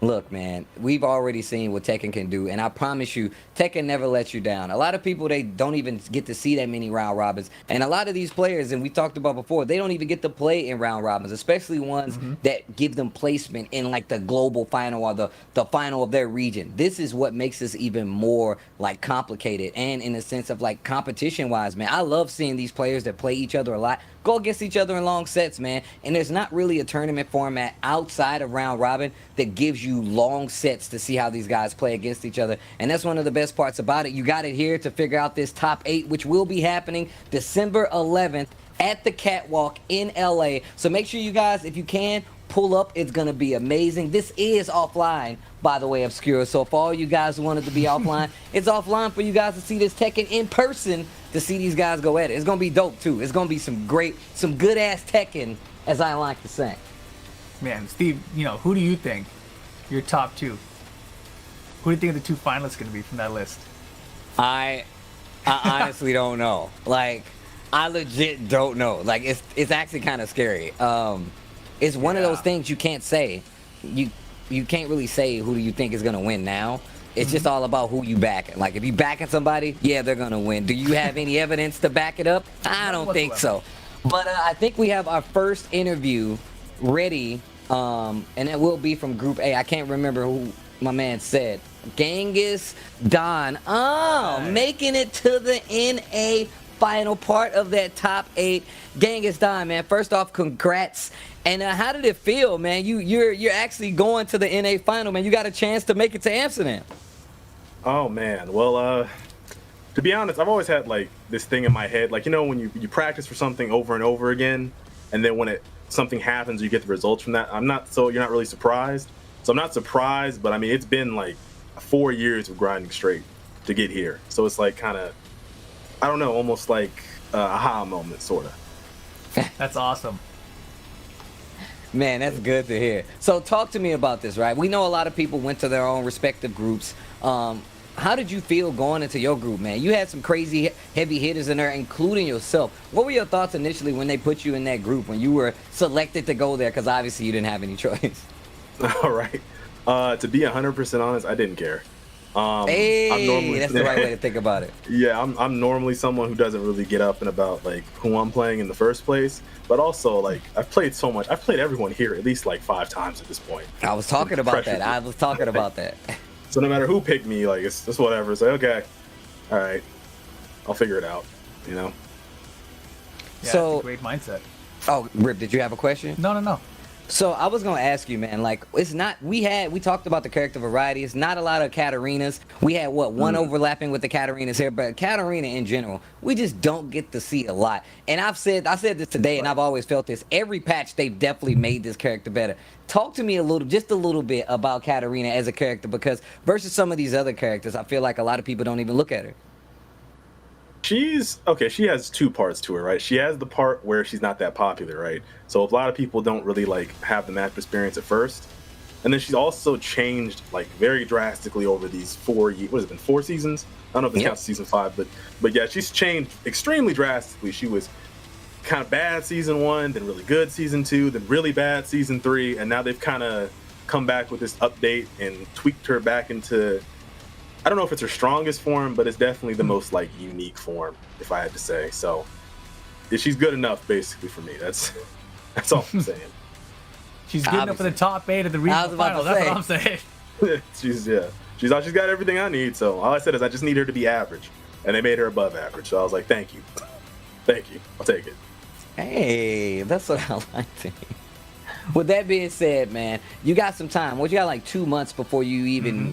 Look, man, we've already seen what Tekken can do, and I promise you, Tekken never lets you down. A lot of people, they don't even get to see that many round robins, and a lot of these players, and we talked about before, they don't even get to play in round robins, especially ones that give them placement in like the global final or the final of their region. This is what makes this even more like complicated, and in the sense of like competition-wise, man, I love seeing these players that play each other a lot go against each other in long sets, man. And there's not really a tournament format outside of round robin that gives you long sets to see how these guys play against each other. And that's one of the best parts about it. You got it here to figure out this top 8, which will be happening December 11th at the Catwalk in LA. So make sure you guys, if you can, pull up. It's going to be amazing. This is offline, by the way, Obscure. So for all you guys who wanted to be offline, it's offline for you guys to see this Tekken in person, to see these guys go at it. It's going to be dope, too. It's going to be some good-ass Tekken, as I like to say. Man, Steve, you know, who do you think your top 2? Who do you think are the 2 finalists going to be from that list? I honestly don't know. Like, I legit don't know. Like, it's actually kind of scary. It's one of those things you can't say. You can't really say who do you think is gonna win now. It's just all about who you backing. Like, if you backing somebody, yeah, they're gonna win. Do you have any evidence to back it up? I don't think so. But I think we have our first interview ready, and it will be from Group A. I can't remember who my man said. Genghis, Dawn. Making it to the NA final part of that top 8. Genghis, Dawn, man. First off, congrats. And how did it feel, man? You're actually going to the NA final, man. You got a chance to make it to Amsterdam. Oh man, well, to be honest, I've always had like this thing in my head, like, you know, when you practice for something over and over again, and then when something happens, you get the results from that. You're not really surprised. So I'm not surprised, but I mean, it's been like 4 years of grinding straight to get here. So it's like kind of, I don't know, almost like a aha moment, sort of. That's awesome. Man, that's good to hear. So talk to me about this, right? We know a lot of people went to their own respective groups. How did you feel going into your group, man? You had some crazy heavy hitters in there, including yourself. What were your thoughts initially when they put you in that group, when you were selected to go there? Because obviously you didn't have any choice. All right. To be 100% honest, I didn't care. Hey, that's the right way to think about it. Yeah, I'm normally someone who doesn't really get up and about like who I'm playing in the first place. But also, like, I've played so much. I've played everyone here at least like 5 times at this point. I was talking about that. So no matter who picked me, like, it's whatever. It's like, okay, all right, I'll figure it out, you know? Yeah, So, that's a great mindset. oh, Rip, did you have a question? No. So I was gonna ask you, man. Like, it's not. We talked about the character variety. It's not a lot of Katarinas. We had one overlapping with the Katarinas here, but Katarina in general, we just don't get to see a lot. And I said this today, and I've always felt this. Every patch, they've definitely made this character better. Talk to me just a little bit about Katarina as a character, because versus some of these other characters, I feel like a lot of people don't even look at her. She's okay. She has two parts to her, right? She has the part where she's not that popular, right? So a lot of people don't really like have the map experience at first, and then she's also changed like very drastically over these 4 years. What has it been, 4 seasons? I don't know if this counts season 5, but yeah, she's changed extremely drastically. She was kind of bad season 1, then really good season 2, then really bad season 3, and now they've kind of come back with this update and tweaked her back into, I don't know if it's her strongest form, but it's definitely the most like unique form, if I had to say. So she's good enough basically for me. That's all I'm saying. She's good enough for the top 8 of the regional final. That's what I'm saying. she's got everything I need. So all I said is I just need her to be average, and they made her above average. So I was like, thank you, I'll take it. Hey, that's what I like to hear. With that being said, man, you got some time. What, you got like 2 months before you even,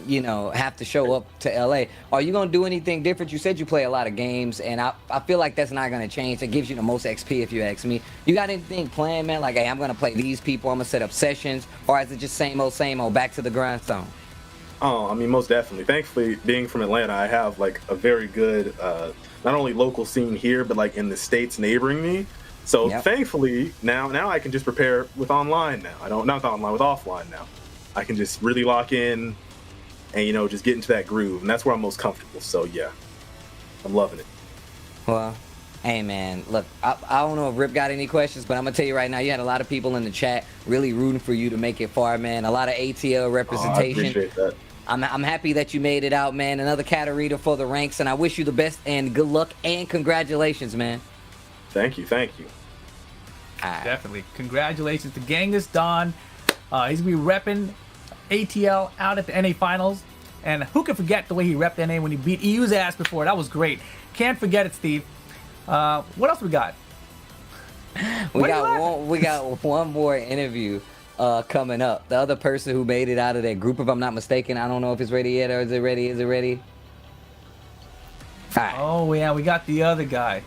have to show up to LA. Are you going to do anything different? You said you play a lot of games, and I feel like that's not going to change. It gives you the most XP if you ask me. You got anything planned, man? Like, hey, I'm going to play these people. I'm going to set up sessions. Or is it just same old, back to the grindstone? Oh, I mean, most definitely. Thankfully, being from Atlanta, I have like a very good, not only local scene here, but like in the states neighboring me. So thankfully, now I can just prepare with online now. Not with online, with offline now. I can just really lock in and, just get into that groove. And that's where I'm most comfortable. So, yeah, I'm loving it. Well, hey, man, look, I don't know if Rip got any questions, but I'm going to tell you right now, you had a lot of people in the chat really rooting for you to make it far, man. A lot of ATL representation. I appreciate that. I'm happy that you made it out, man. Another Katarina for the ranks, and I wish you the best and good luck and congratulations, man. Thank you. Definitely. Congratulations to Genghis, Don. He's going to be repping ATL out at the NA Finals. And who can forget the way he repped NA when he beat EU's ass before? That was great. Can't forget it, Steve. What else we got? We got one more interview coming up. The other person who made it out of that group, if I'm not mistaken, I don't know if it's ready yet, or is it ready? All right. Oh, yeah, we got the other guy.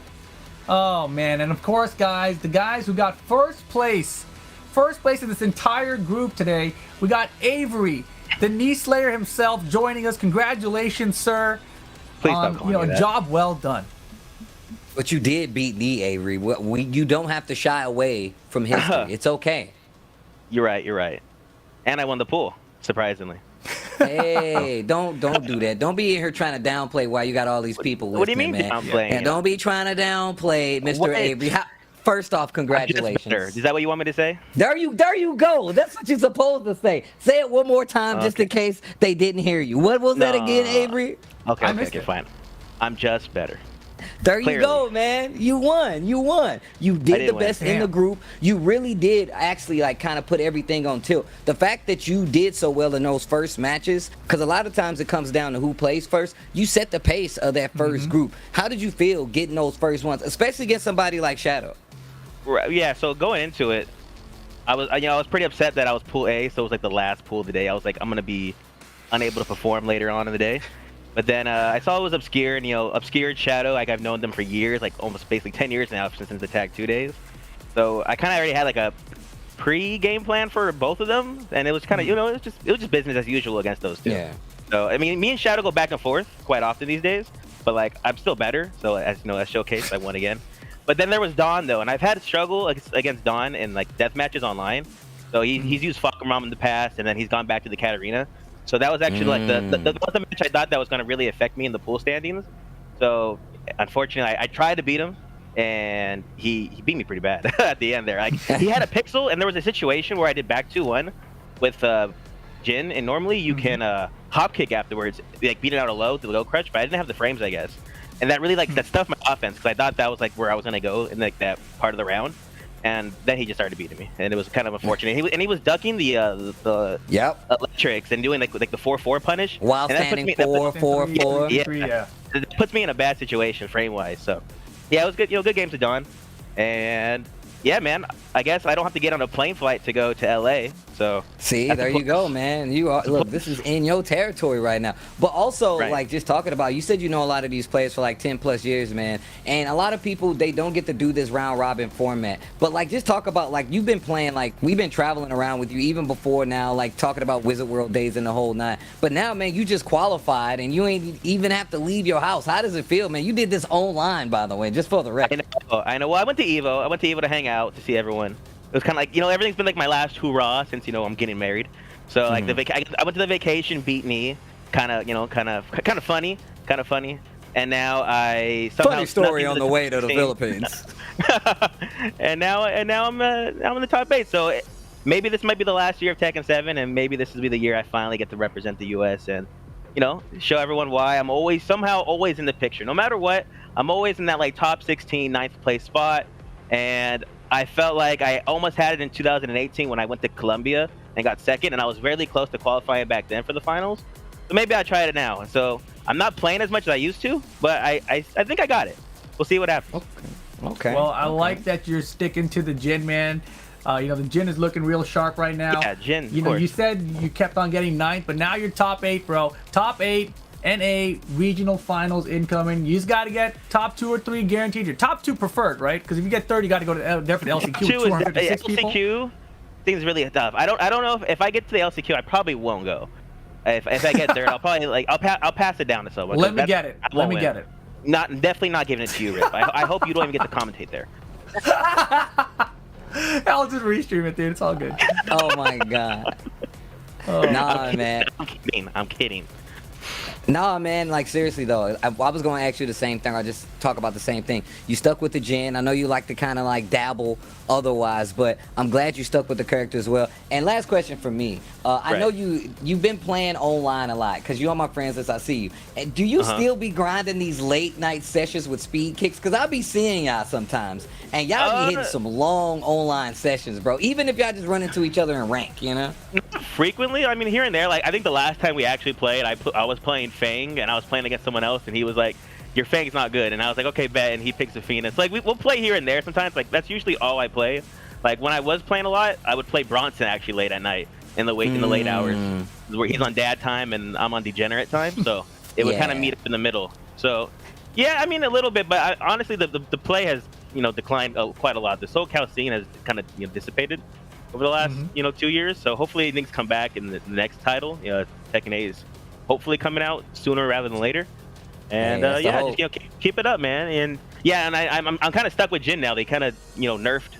Oh, man. And, of course, guys, the guys who got first place in this entire group today, we got Averiey, the knee slayer himself, joining us. Congratulations, sir. Please don't call me that. Job well done. But you did beat me, Averiey. You don't have to shy away from history. It's okay. You're right. And I won the pool, surprisingly. Hey, don't do that. Don't be in here trying to downplay why you got all these people listening, what do you mean man. downplaying? And don't be trying to downplay Mr. Averiey. First off, congratulations. Is that what you want me to say? There you go. That's what you're supposed to say. Say it one more time, just in case they didn't hear you. What was that again, Averiey? Okay, fine. I'm just better. There you go, man. You won. You did the best in the group. You really did actually kind of put everything on tilt. The fact that you did so well in those first matches, because a lot of times it comes down to who plays first. You set the pace of that first group. How did you feel getting those first ones, especially against somebody like Shadow? Right, yeah, so going into it, I was pretty upset that I was Pool A, so it was like the last pool of the day. I was like, I'm going to be unable to perform later on in the day. But then I saw it was Obscure, and Obscure and Shadow, like I've known them for years, like almost basically 10 years now since the Tag 2 days. So I kind of already had like a pre-game plan for both of them, and it was kind of, it was just business as usual against those two. Yeah. So I mean, me and Shadow go back and forth quite often these days, but like I'm still better. So as showcased, I won again. But then there was Don though, and I've had a struggle against Don in like death matches online. So he's used Fucking in the past, and then he's gone back to the Katarina. So that was actually like the match I thought that was going to really affect me in the pool standings. So unfortunately, I tried to beat him, and he beat me pretty bad at the end there. Like he had a pixel, and there was a situation where I did back 2-1 with Jin, and normally you can hop kick afterwards, like beat it out a low, the low crutch, but I didn't have the frames, I guess. And that really that stuffed my offense, because I thought that was like where I was going to go in like that part of the round. And then he just started beating me, and it was kind of unfortunate. He was ducking the electrics and doing like the 4-4 punish. While standing 4-4-4. Yeah. It puts me in a bad situation frame wise. So yeah, it was good. Good game to Don, and yeah, man. I guess I don't have to get on a plane flight to go to LA. So See, that's there a you go, man. You are look. This is in your territory right now. But also, Right. like, just talking about, you said you know a lot of these players for like 10 plus years, man. And a lot of people, they don't get to do this round robin format. But like, just talk about, like, you've been playing, like, we've been traveling around with you even before now, like talking about Wizard World days and the whole nine. But now, man, you just qualified and you ain't even have to leave your house. How does it feel, man? You did this online, by the way, just for the record. I know. Well, I went to Evo. I went to Evo to hang out, to see everyone. It was kind of like, everything's been like my last hurrah since, I'm getting married. So like I went to the vacation, beat me, kind of funny. And now I somehow Funny story snuck on into the way to the 16. Philippines. and now I'm in the top 8. So maybe this might be the last year of Tekken 7, and maybe this will be the year I finally get to represent the U.S. and show everyone why I'm always in the picture. No matter what, I'm always in that like top 16, 9th place spot. And I felt like I almost had it in 2018 when I went to Colombia and got second, and I was really close to qualifying back then for the finals. So maybe I'll try it now. So I'm not playing as much as I used to, but I think I got it. We'll see what happens. Okay. Well, I like that you're sticking to the Jin, man. The Jin is looking real sharp right now. Yeah, Jin. You said you kept on getting 9th, but now you're top 8, bro. Top 8, NA regional finals incoming. You just got to get top 2 or 3 guaranteed. Your top 2 preferred, right? Because if you get 3rd, you got to go to there for the LCQ. 256 people. LCQ things really tough. I don't know if I get to the LCQ, I probably won't go. If I get 3rd, I'll probably I'll pass it down to someone. Let me get it. Definitely not giving it to you, Rip. I hope you don't even get to commentate there. I'll just restream it, dude. It's all good. Oh my god. Nah, man. I'm kidding. Nah, man, like, seriously, though, I was going to ask you the same thing. I'll just talk about the same thing. You stuck with the Jin. I know you like to kind of, like, dabble otherwise, but I'm glad you stuck with the character as well. And last question for me. I know you've been playing online a lot because you're on my friends list. I see you. And do you still be grinding these late-night sessions with speed kicks? Because I be seeing y'all sometimes, and y'all be hitting some long online sessions, bro, even if y'all just run into each other in rank, Frequently, I mean, here and there. Like, I think the last time we actually played, I was playing Fang, and I was playing against someone else, and he was like, your Fang's not good. And I was like, okay, bet. And he picks Zafina. It's like, we'll play here and there sometimes. Like, that's usually all I play. Like, when I was playing a lot, I would play Bronson actually late at night in the late hours, where he's on dad time and I'm on degenerate time. So it would kind of meet up in the middle. So, yeah, I mean, a little bit. But honestly, the play has, declined quite a lot. The SoCal scene has kind of, dissipated over the last, 2 years. So hopefully things come back in the next title. Tekken 8 is hopefully coming out sooner rather than later. And just keep it up, man. And I'm kind of stuck with Jin now. They kind of nerfed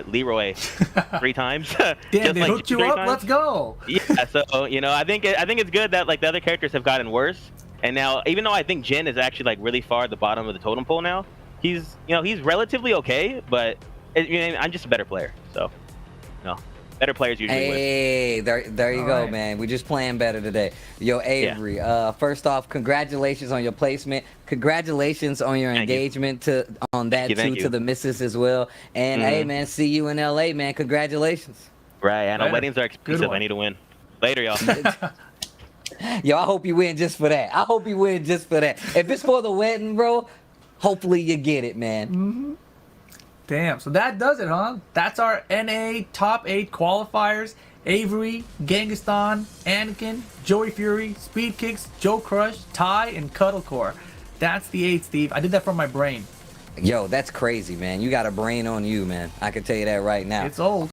Leroy 3 times. Damn, they hooked you up. Let's go. Yeah, so I think it's good that like the other characters have gotten worse. And now, even though I think Jin is actually like really far at the bottom of the totem pole now, he's relatively okay. But I'm just a better player, so better players usually win. Hey, there you go, man. We're just playing better today. Yo, Averiey, first off, congratulations on your placement. Congratulations on your engagement to the missus as well. And hey, man, see you in LA, man. Congratulations. Right, I know weddings are expensive. I need to win. Later, y'all. Yo, I hope you win just for that. If it's for the wedding, bro, hopefully you get it, man. Damn, so that does it, huh? That's our NA top 8 qualifiers. Averiey, Genghis, Anakin, Joey Fury, Speed Kicks, Joe Crush, Ty, and Cuddlecore. That's the 8, Steve. I did that from my brain. Yo, that's crazy, man. You got a brain on you, man. I can tell you that right now. It's old.